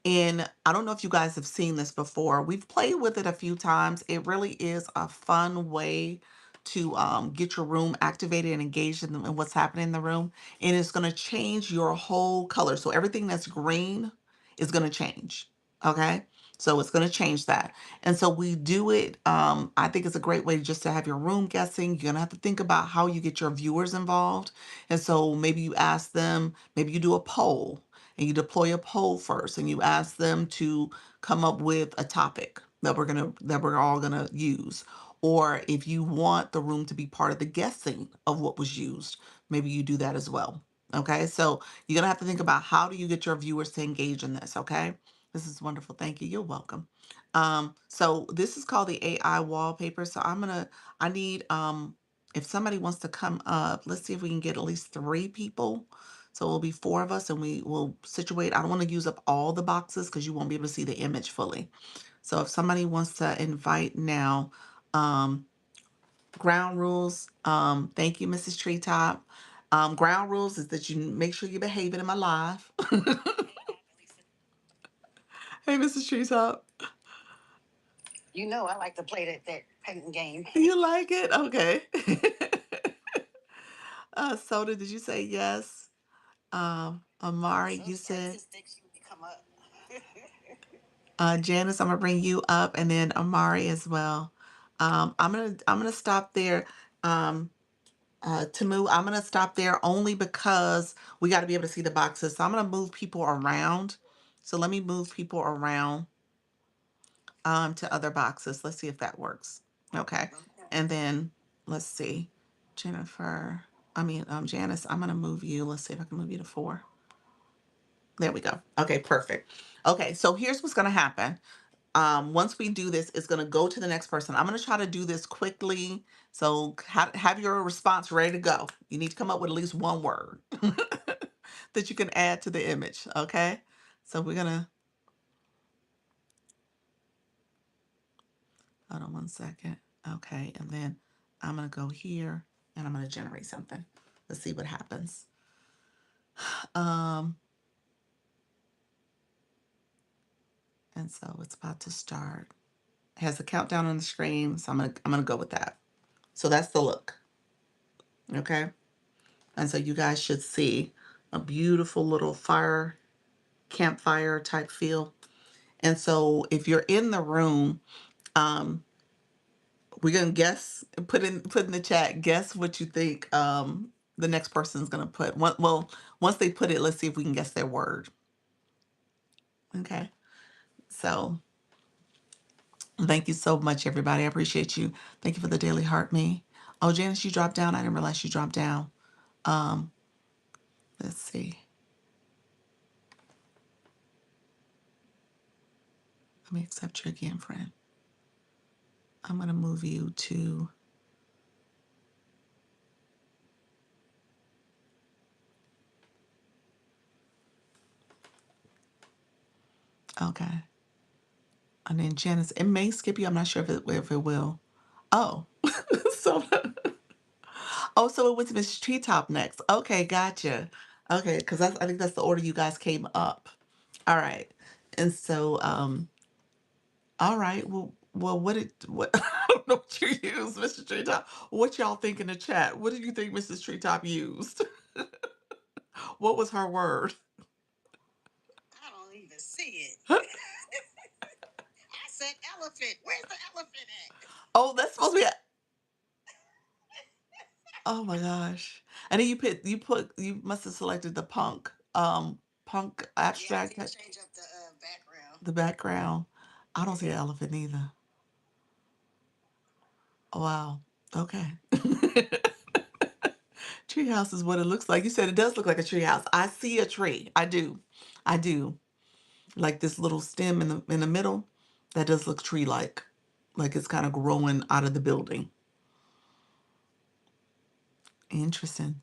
And I don't know if you guys have seen this before. We've played with it a few times. It really is a fun way to get your room activated and engaged in what's happening in the room. And it's going to change your whole color. So everything that's green is going to change. Okay. So it's going to change that. And so we do it. I think it's a great way just to have your room guessing. You're going to have to think about how you get your viewers involved. And so maybe you ask them, maybe you do a poll and you deploy a poll first and you ask them to come up with a topic that we're all gonna use. Or if you want the room to be part of the guessing of what was used, maybe you do that as well. Okay, so you're gonna have to think about how do you get your viewers to engage in this. Okay, this is wonderful. Thank you. You're welcome. So this is called the AI wallpaper. So I need if somebody wants to come up, let's see if we can get at least 3 people. So it'll be 4 of us and we will situate. I don't want to use up all the boxes because you won't be able to see the image fully. So if somebody wants to invite now, um, ground rules, thank you, Mrs. Treetop. Ground rules is that you make sure you're behaving in my live. Hey, Mrs. Treetop. You know, I like to play that painting game. You like it? Okay. Soda, did you say yes? Amari, you said. Come up. Janice, I'm gonna bring you up, and then Amari as well. I'm gonna stop there. Um, Tamu, I'm gonna stop there only because we got to be able to see the boxes. So I'm gonna move people around. So let me move people around to other boxes. Let's see if that works. Okay, and then let's see, Jennifer. Janice. I'm gonna move you. Let's see if I can move you to 4. There we go. Okay, perfect. Okay, so here's what's gonna happen. Once we do this, it's going to go to the next person. I'm going to try to do this quickly. So have your response ready to go. You need to come up with at least one word that you can add to the image. Okay. So we're going to, hold on one second. Okay. And then I'm going to go here and I'm going to generate something. Let's see what happens. Um, and so it's about to start. It has a countdown on the screen. So I'm going to go with that. So that's the look. Okay. And so you guys should see a beautiful little campfire type feel. And so if you're in the room, um, we're gonna put in the chat, guess what you think the next person's gonna put. Once they put it, let's see if we can guess their word. Okay. So thank you so much, everybody. I appreciate you. Thank you for the daily heart me. Oh, Janice, you dropped down. I didn't realize you dropped down. Um, let's see. Let me accept you again, friend. I'm gonna move you to okay. And then Janice, it may skip you. I'm not sure if it will. Oh, so oh, so it went to Miss Treetop next. Okay, gotcha. Okay, because I think that's the order you guys came up. All right, and so all right. Well, what? I don't know what you used, Mr. Treetop. What y'all think in the chat? What do you think Mrs. Treetop used? What was her word? I don't even see it. I said elephant. Where's the elephant at? Oh, that's supposed to be. Oh my gosh! And then you must have selected the punk Yeah, I abstract did change up the background. the background. I don't see an Yeah. elephant either. Oh, wow. Okay. Treehouse is what it looks like. You said it does look like a treehouse. I see a tree. I do. I do. Like this little stem in the middle, that does look tree-like. Like it's kind of growing out of the building. Interesting.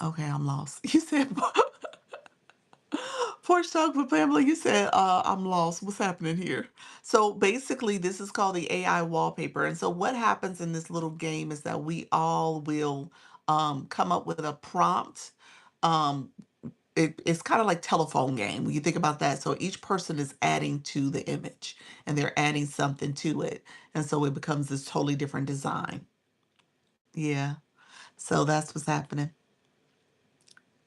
Okay, I'm lost. You said Porch Talk with Pamela. You said I'm lost. What's happening here? So basically, this is called the AI wallpaper. And so what happens in this little game is that we all will come up with a prompt. Um, it's kind of like telephone game when you think about that. So each person is adding to the image and they're adding something to it. And so it becomes this totally different design. Yeah. So that's what's happening.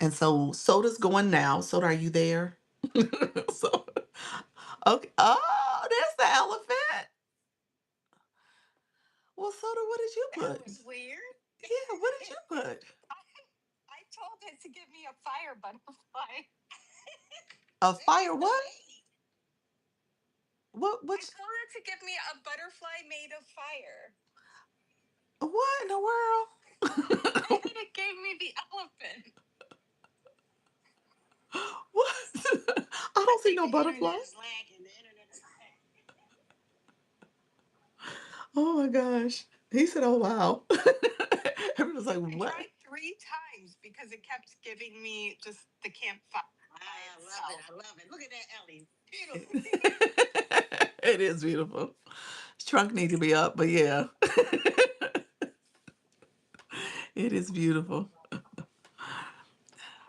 And so Soda's going now. Soda, are you there? So okay. Oh, there's the elephant. Well, Soda, what did you That put? was weird. Yeah, what did you put? I told it to give me a fire butterfly. A Where is fire the what? mate? What I which told it to give me a butterfly made of fire. what in the world? And it gave me the elephant. What? I I don't see think no the butterfly. internet is lagging. The internet is lagging. Oh my gosh. He said, "Oh wow." Everyone's like, I "What?" tried 3 times because it kept giving me just the campfire. I love it. I love it. Look at that, Ellie. Beautiful. It is beautiful. His trunk need to be up, but yeah. It is beautiful.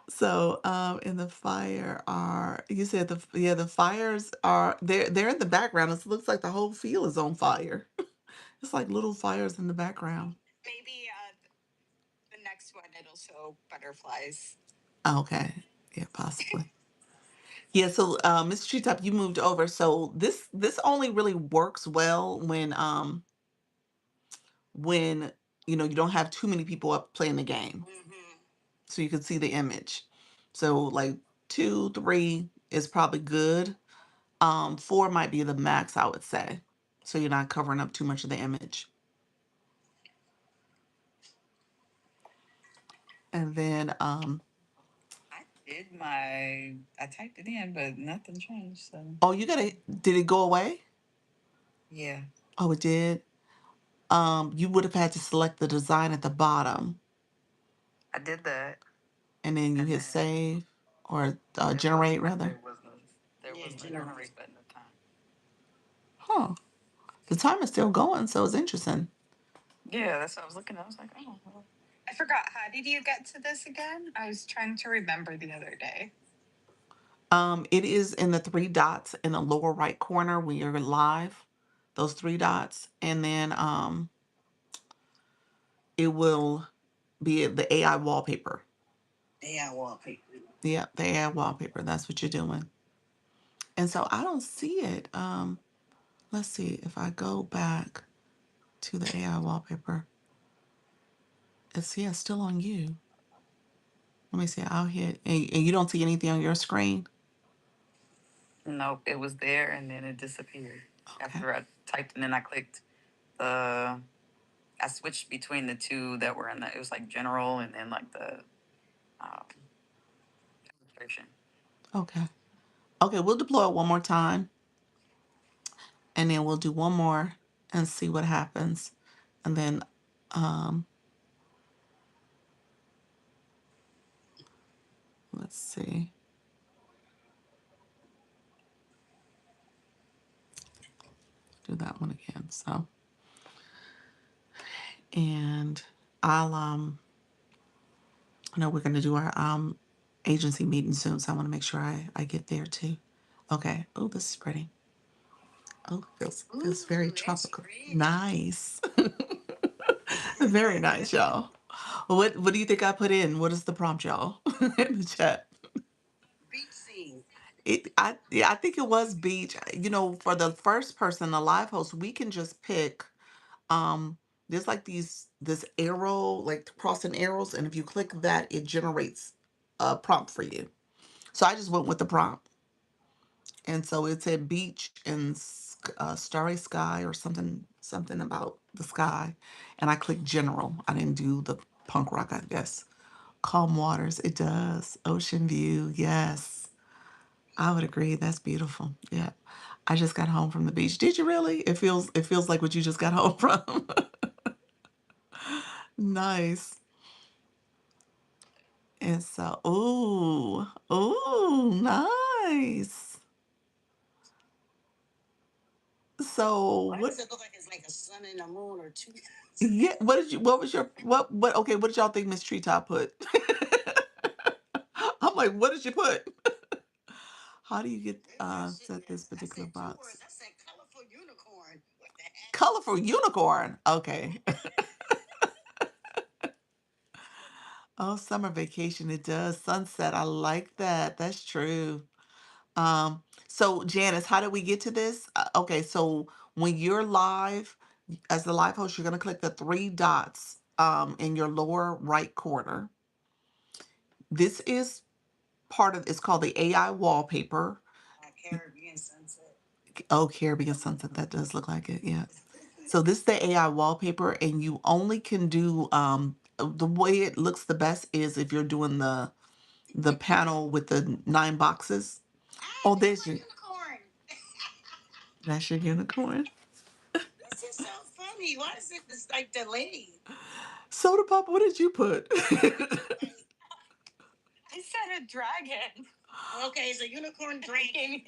So, in the fire are you said the fires are they're in the background. It looks like the whole field is on fire. It's like little fires in the background. Maybe the next one it'll show butterflies. Okay. Yeah, possibly. Yeah, so Mr. Treetop, you moved over. So this only really works well when you don't have too many people up playing the game. Mm-hmm. So you can see the image. So like 2, 3 is probably good. 4 might be the max, I would say. So you're not covering up too much of the image. And then I typed it in, but nothing changed. So oh, did it go away? yeah, Oh, it did. You would have had to select the design at the bottom, I did that. and then you And hit then save or there was generate rather. there was no generate button at the time. Huh. The time is still going, so it's interesting. Yeah, that's what I was looking at. I was like, oh, well. I forgot. How did you get to this again? I was trying to remember the other day. It is in the 3 dots in the lower right corner when you're live. Those 3 dots, and then it will be the AI wallpaper. AI wallpaper. Yeah, the AI wallpaper. That's what you're doing. And so I don't see it. Let's see if I go back to the AI wallpaper. It's yeah, still on you. Let me see. I'll hit, and you don't see anything on your screen. Nope, it was there and then it disappeared Okay. after I typed and then I clicked the. I switched between the two that were in the. It was like general and then like the um, illustration. Okay. Okay, we'll deploy it one more time and then we'll do one more and see what happens. And then um let's see. Do that one again. So and I'll I know we're gonna do our agency meeting soon, so I want to make sure I get there too. Okay. Oh, this is pretty. Oh, feels very Ooh, that's tropical. pretty. Nice. Very nice, y'all. What do you think I put in? What is the prompt, y'all? In the chat. Beach scene. I think it was beach. You know, for the first person, the live host, we can just pick um there's like this arrow, like crossing arrows, and if you click that, it generates a prompt for you. So I just went with the prompt. And so it said beach and starry sky or something about the sky. And I clicked general. I didn't do the punk rock, I guess. Calm waters, it does. Ocean view, yes. I would agree. That's beautiful. Yeah. I just got home from the beach. Did you really? It feels like what you just got home from. Nice. And so, ooh, nice. So Why what? does it look like it's like a sun and a moon or two? Yeah. What was your what? Okay. What did y'all think Miss Treetop put? I'm like, what did you put? How do you get set this I particular said two words. box? I said colorful unicorn. What the heck? Colorful unicorn. Okay. Oh, summer vacation. It does. Sunset. I like that. That's true. So Janice, how did we get to this? Okay, so when you're live, as the live host, you're gonna click the three dots in your lower right corner. This is part of it's called the AI wallpaper. Caribbean sunset. Oh, Caribbean sunset. That does look like it, yeah. So this is the AI wallpaper, and you only can do the way it looks the best is if you're doing the panel with the nine boxes. Ah, Oh, there's there's my your unicorn. that's your unicorn. This is so funny. Why is it this like delayed? Soda Pop, what did you put? Like, I said a dragon. Okay, it's a unicorn dragon.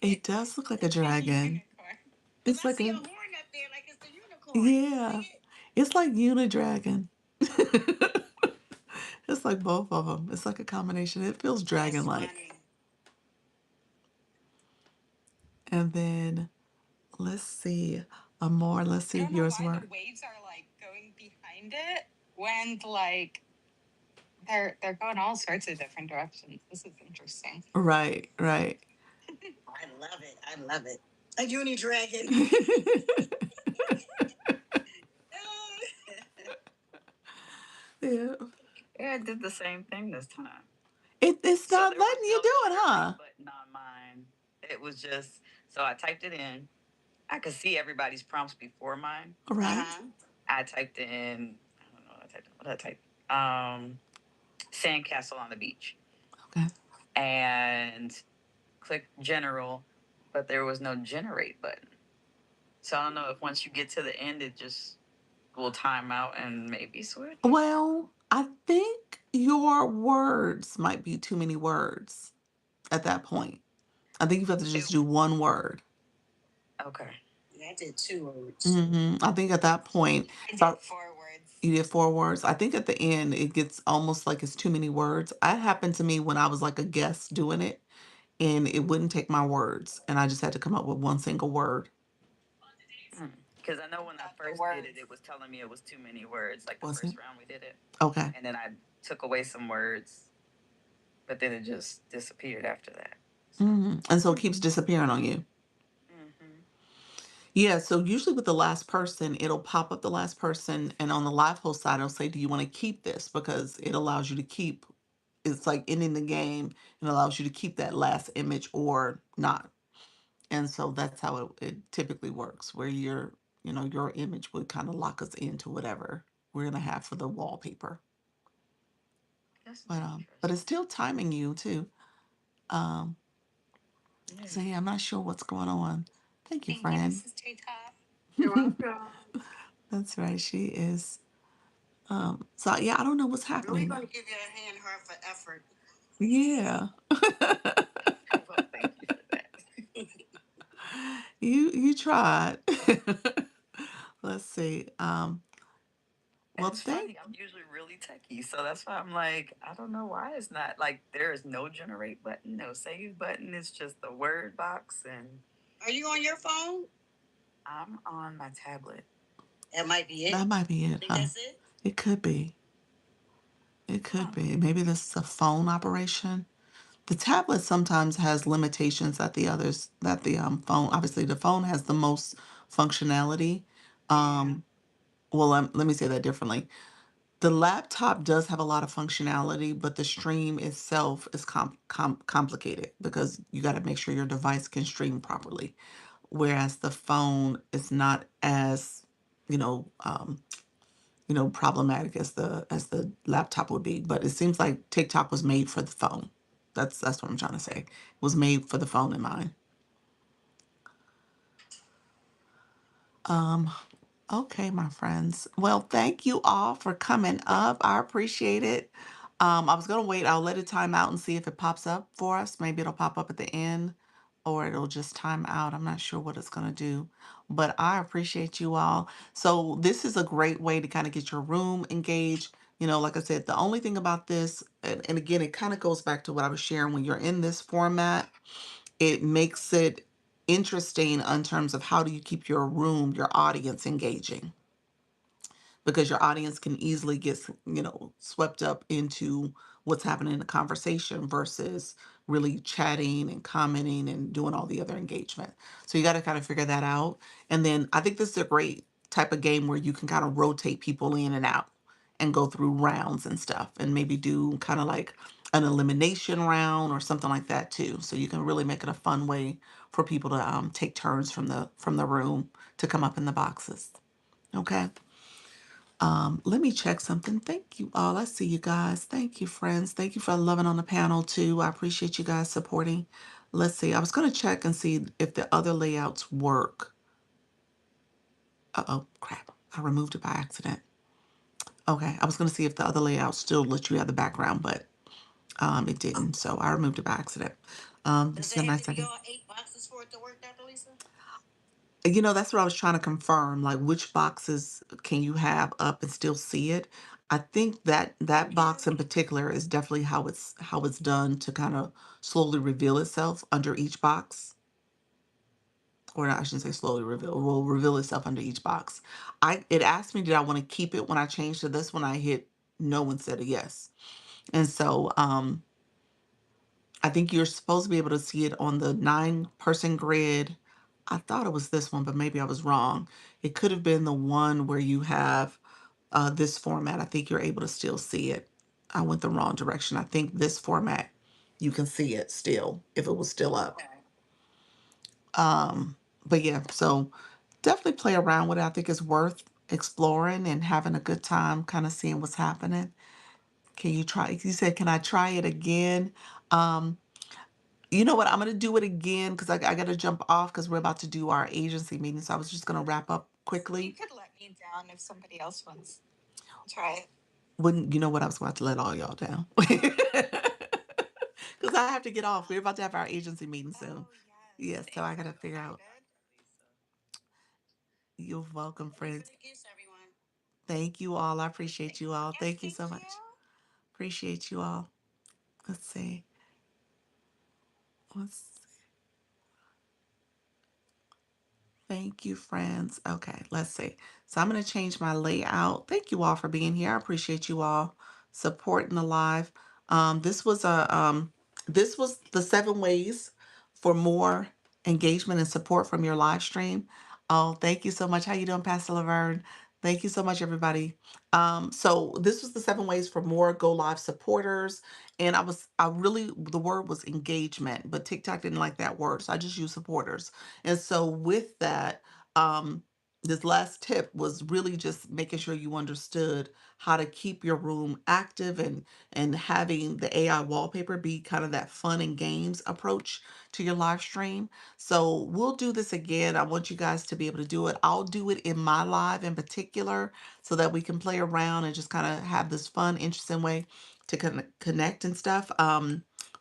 It does look like a dragon. Unicorn. Because It's I like see a a horn up there like it's the unicorn. You don't yeah. see it? It's like Unidragon. It's like both of them. It's like a combination. It feels That's dragon-like. funny. And then let's see a more. Let's see I if don't know yours why work. the waves are like going behind it when like they're going all sorts of different directions. This is interesting. Right, right. I love it. I love it. A uni dragon. Yeah. Yeah, I did the same thing this time. It's So not there was letting you no do it, generate huh? button on mine. It was just so I typed it in. I could see everybody's prompts before mine. Right. I typed in. I don't know what I typed. What did I type? Sandcastle on the beach, Okay. and clicked general, but there was no generate button. So I don't know if once you get to the end, it just will time out and maybe switch. Well, I think your words might be too many words at that point. I think you have to just do one word. Okay. Yeah, I did two words. I think at that point, I did so 4 words. you did four words. I think at the end, it gets almost like it's too many words. That happened to me when I was like a guest doing it, and it wouldn't take my words, and I just had to come up with one single word. Because I know when I first did it, it was telling me it was too many words. Like the Was it? first round we did it, Okay. and then I took away some words, but then it just disappeared after that. And so it keeps disappearing on you. Mm-hmm. Yeah, so usually with the last person, it'll pop up the last person, and on the live host side, it'll say, "Do you want to keep this?" Because it allows you to keep. It's like ending the game and allows you to keep that last image or not. And so that's how it typically works, where your image would kind of lock us into whatever we're gonna have for the wallpaper. This is But it's interesting. still timing you too. Um, so Yeah. yeah, I'm not sure what's going on. Thank you, Thank you, friend. Mrs. Treetop. You're welcome. That's right. She is. So yeah, I don't know what's happening. We're gonna give you a hand her for effort. Yeah. Well, thank you for that. You tried. Let's see. And Well, it's thank funny, I'm usually really techie, so that's why I'm like, I don't know why it's not like there is no generate button, no save button. It's just the word box, and Are you on your phone? I'm on my tablet. That might be it. That might be it. Think that's it? It could be. It Huh. could be. Maybe this is a phone operation. The tablet sometimes has limitations that the phone. Obviously, the phone has the most functionality. Um, well, let me say that differently. The laptop does have a lot of functionality, but the stream itself is complicated because you got to make sure your device can stream properly. Whereas the phone is not as, you know, um, problematic as the laptop would be. But it seems like TikTok was made for the phone. That's what I'm trying to say. It was made for the phone in mind. Um, Okay, my friends. Well, thank you all for coming up. I appreciate it. I was gonna wait. I'll let it time out and see if it pops up for us. Maybe it'll pop up at the end, or it'll just time out. I'm not sure what it's gonna do, but I appreciate you all. So this is a great way to kind of get your room engaged. Like I said, the only thing about this, and again, it kind of goes back to what I was sharing. When you're in this format, it makes it interesting in terms of how do you keep your room, your audience engaging, because your audience can easily get swept up into what's happening in the conversation versus really chatting and commenting and doing all the other engagement. So you got to kind of figure that out. And then I think this is a great type of game where you can kind of rotate people in and out and go through rounds and stuff, and maybe do kind of like an elimination round or something like that too. So you can really make it a fun way for people to take turns from the room to come up in the boxes. Okay. Let me check something. Thank you all. I see you guys. Thank you, friends. Thank you for loving on the panel too. I appreciate you guys supporting. Let's see. I was going to check and see if the other layouts work. Uh-oh, crap. I removed it by accident. Okay, I was going to see if the other layout still let you have the background, but it didn't. So I removed it by accident. Does it have to be all 8 boxes for it to work, Dr. Lisa? That's what I was trying to confirm. Like, which boxes can you have up and still see it? I think that box in particular is definitely how it's done to kind of slowly reveal itself under each box. Or I shouldn't say slowly reveal. Will reveal itself under each box. It asked me did I want to keep it when I changed to this one. I hit no instead of yes. And so I think you're supposed to be able to see it on the 9-person grid. I thought it was this one, but maybe I was wrong. It could have been the one where you have this format. I think you're able to still see it. I went the wrong direction. I think this format, you can see it still if it was still up. Okay. But yeah, so definitely play around with it. I think it's worth exploring and having a good time, kind of seeing what's happening. Can you try? You said, can I try it again? Um, You know what? I'm gonna do it again because I gotta jump off because we're about to do our agency meeting. So I was just gonna wrap up You quickly. could let me down if somebody else wants to try it. When you know what, I was about to let all y'all down because I have to get off. We're about to have our agency meeting soon. Oh, yes. Yes, so Thanks I for gotta the figure out. reminder, Lisa. You're welcome, Thank you for friends. the gifts, everyone. Thank you all. I appreciate Thank you you. all. Yes, Thank you thank so you. much. Appreciate you all. Let's see. Let's Thank you, friends. Okay, let's see. So I'm going to change my layout. Thank you all for being here. I appreciate you all supporting the live. This was the 7 ways for more engagement and support from your live stream. Oh, thank you so much. How you doing, Pastor Laverne? Thank you so much, everybody. So this was the 7 ways for more Go Live supporters. And I really, the word was engagement, but TikTok didn't like that word. So I just used supporters. And so with that, um, this last tip was really just making sure you understood how to keep your room active and having the AI wallpaper be kind of that fun and games approach to your live stream. So we'll do this again. I want you guys to be able to do it. I'll do it in my live in particular so that we can play around and just kind of have this fun, interesting way to connect and stuff.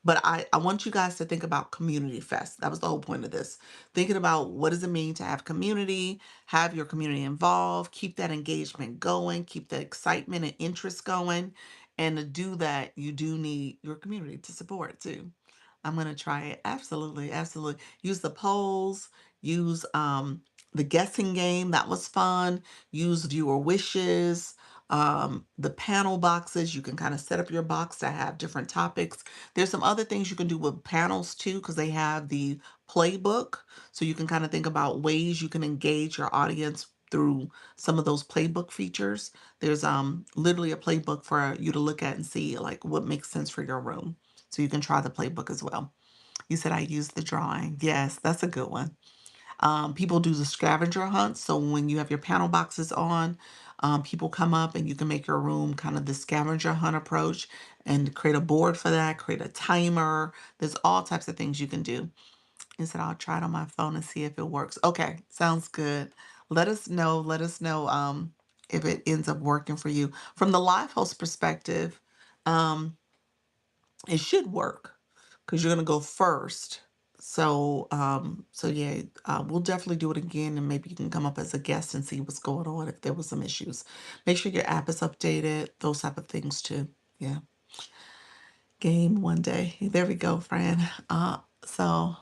But I want you guys to think about Community Fest. That was the whole point of this. Thinking about what does it mean to have community, have your community involved, keep that engagement going, keep the excitement and interest going. And to do that, you do need your community to support too. I'm gonna try it. Absolutely, absolutely. Use the polls, use the guessing game, that was fun. Use viewer wishes, the panel boxes. You can kind of set up your box to have different topics. There's some other things you can do with panels too, because they have the playbook. So you can kind of think about ways you can engage your audience through some of those playbook features. There's literally a playbook for you to look at and see like what makes sense for your room. So you can try the playbook as well. You said I used the drawing. Yes, that's a good one. People do the scavenger hunt. So when you have your panel boxes on, people come up and you can make your room kind of the scavenger hunt approach and create a board for that, create a timer. There's all types of things you can do. You said I'll try it on my phone and see if it works. Okay, sounds good. Let us know. Let us know if it ends up working for you. From the live host perspective, um, it should work because you're gonna go first. So yeah, we'll definitely do it again, and maybe you can come up as a guest and see what's going on if there was some issues. Make sure your app is updated, those type of things too. Yeah, game one day. There we go, friend. So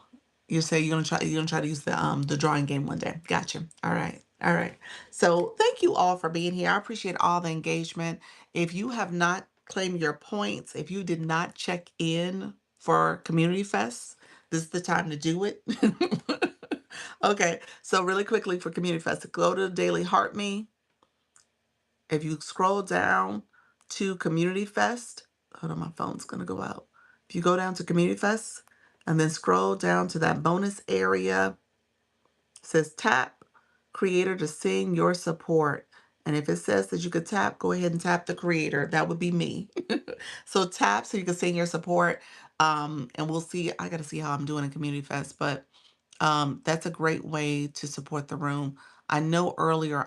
you say you're gonna try to use the drawing game one day. Gotcha. All right. All right. So thank you all for being here. I appreciate all the engagement. If you have not claimed your points, if you did not check in for Community Fest, this is the time to do it. Okay. So really quickly for Community Fest, go to Daily Heart Me. If you scroll down to Community Fest, hold on, my phone's gonna go out. If you go down to Community Fest and then scroll down to that bonus area, it says tap creator to sing your support. And if it says that you could tap, go ahead and tap the creator. That would be me. So tap so you can sing your support. And we'll see. I gotta see how I'm doing in Community Fest, but that's a great way to support the room. I know earlier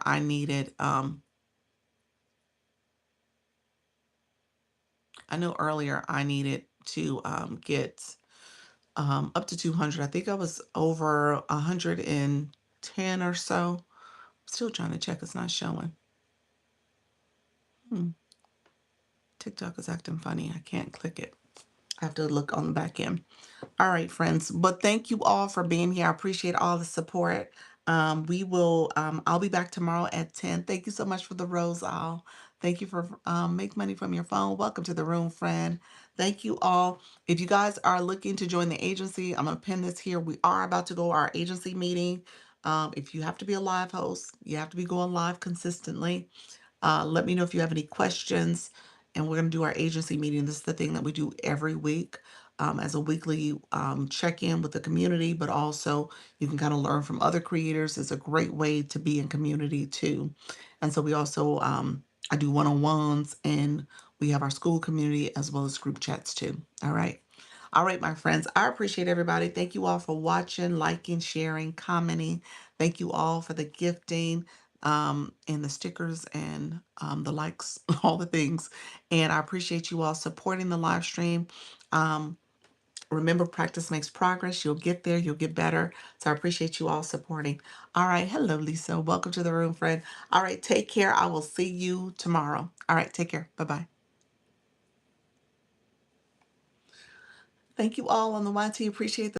I needed to get up to 200. I think I was over 110 or so. Still trying to check. It's not showing. Hmm. TikTok is acting funny. I can't click it. I have to look on the back end. All right, friends. But thank you all for being here. I appreciate all the support. I'll be back tomorrow at 10. Thank you so much for the rose all. Thank you for make money from your phone. Welcome to the room, friend. Thank you all. If you guys are looking to join the agency, I'm gonna pin this here. We are about to go our agency meeting. If you have to be a live host, you have to be going live consistently. Let me know if you have any questions. And we're going to do our agency meeting. This is the thing that we do every week as a weekly check in with the community, but also you can kind of learn from other creators. It's a great way to be in community too. And so we also, I do one on ones and we have our school community as well as group chats too. All right. All right, my friends, I appreciate everybody. Thank you all for watching, liking, sharing, commenting. Thank you all for the gifting and the stickers and the likes, all the things. And I appreciate you all supporting the live stream. Um, Remember, practice makes progress. You'll get there, you'll get better. So I appreciate you all supporting. All right. Hello, Lisa. Welcome to the room, friend. All right. Take care. I will see you tomorrow. All right. Take care. Bye bye. Thank you all on the YT. Appreciate the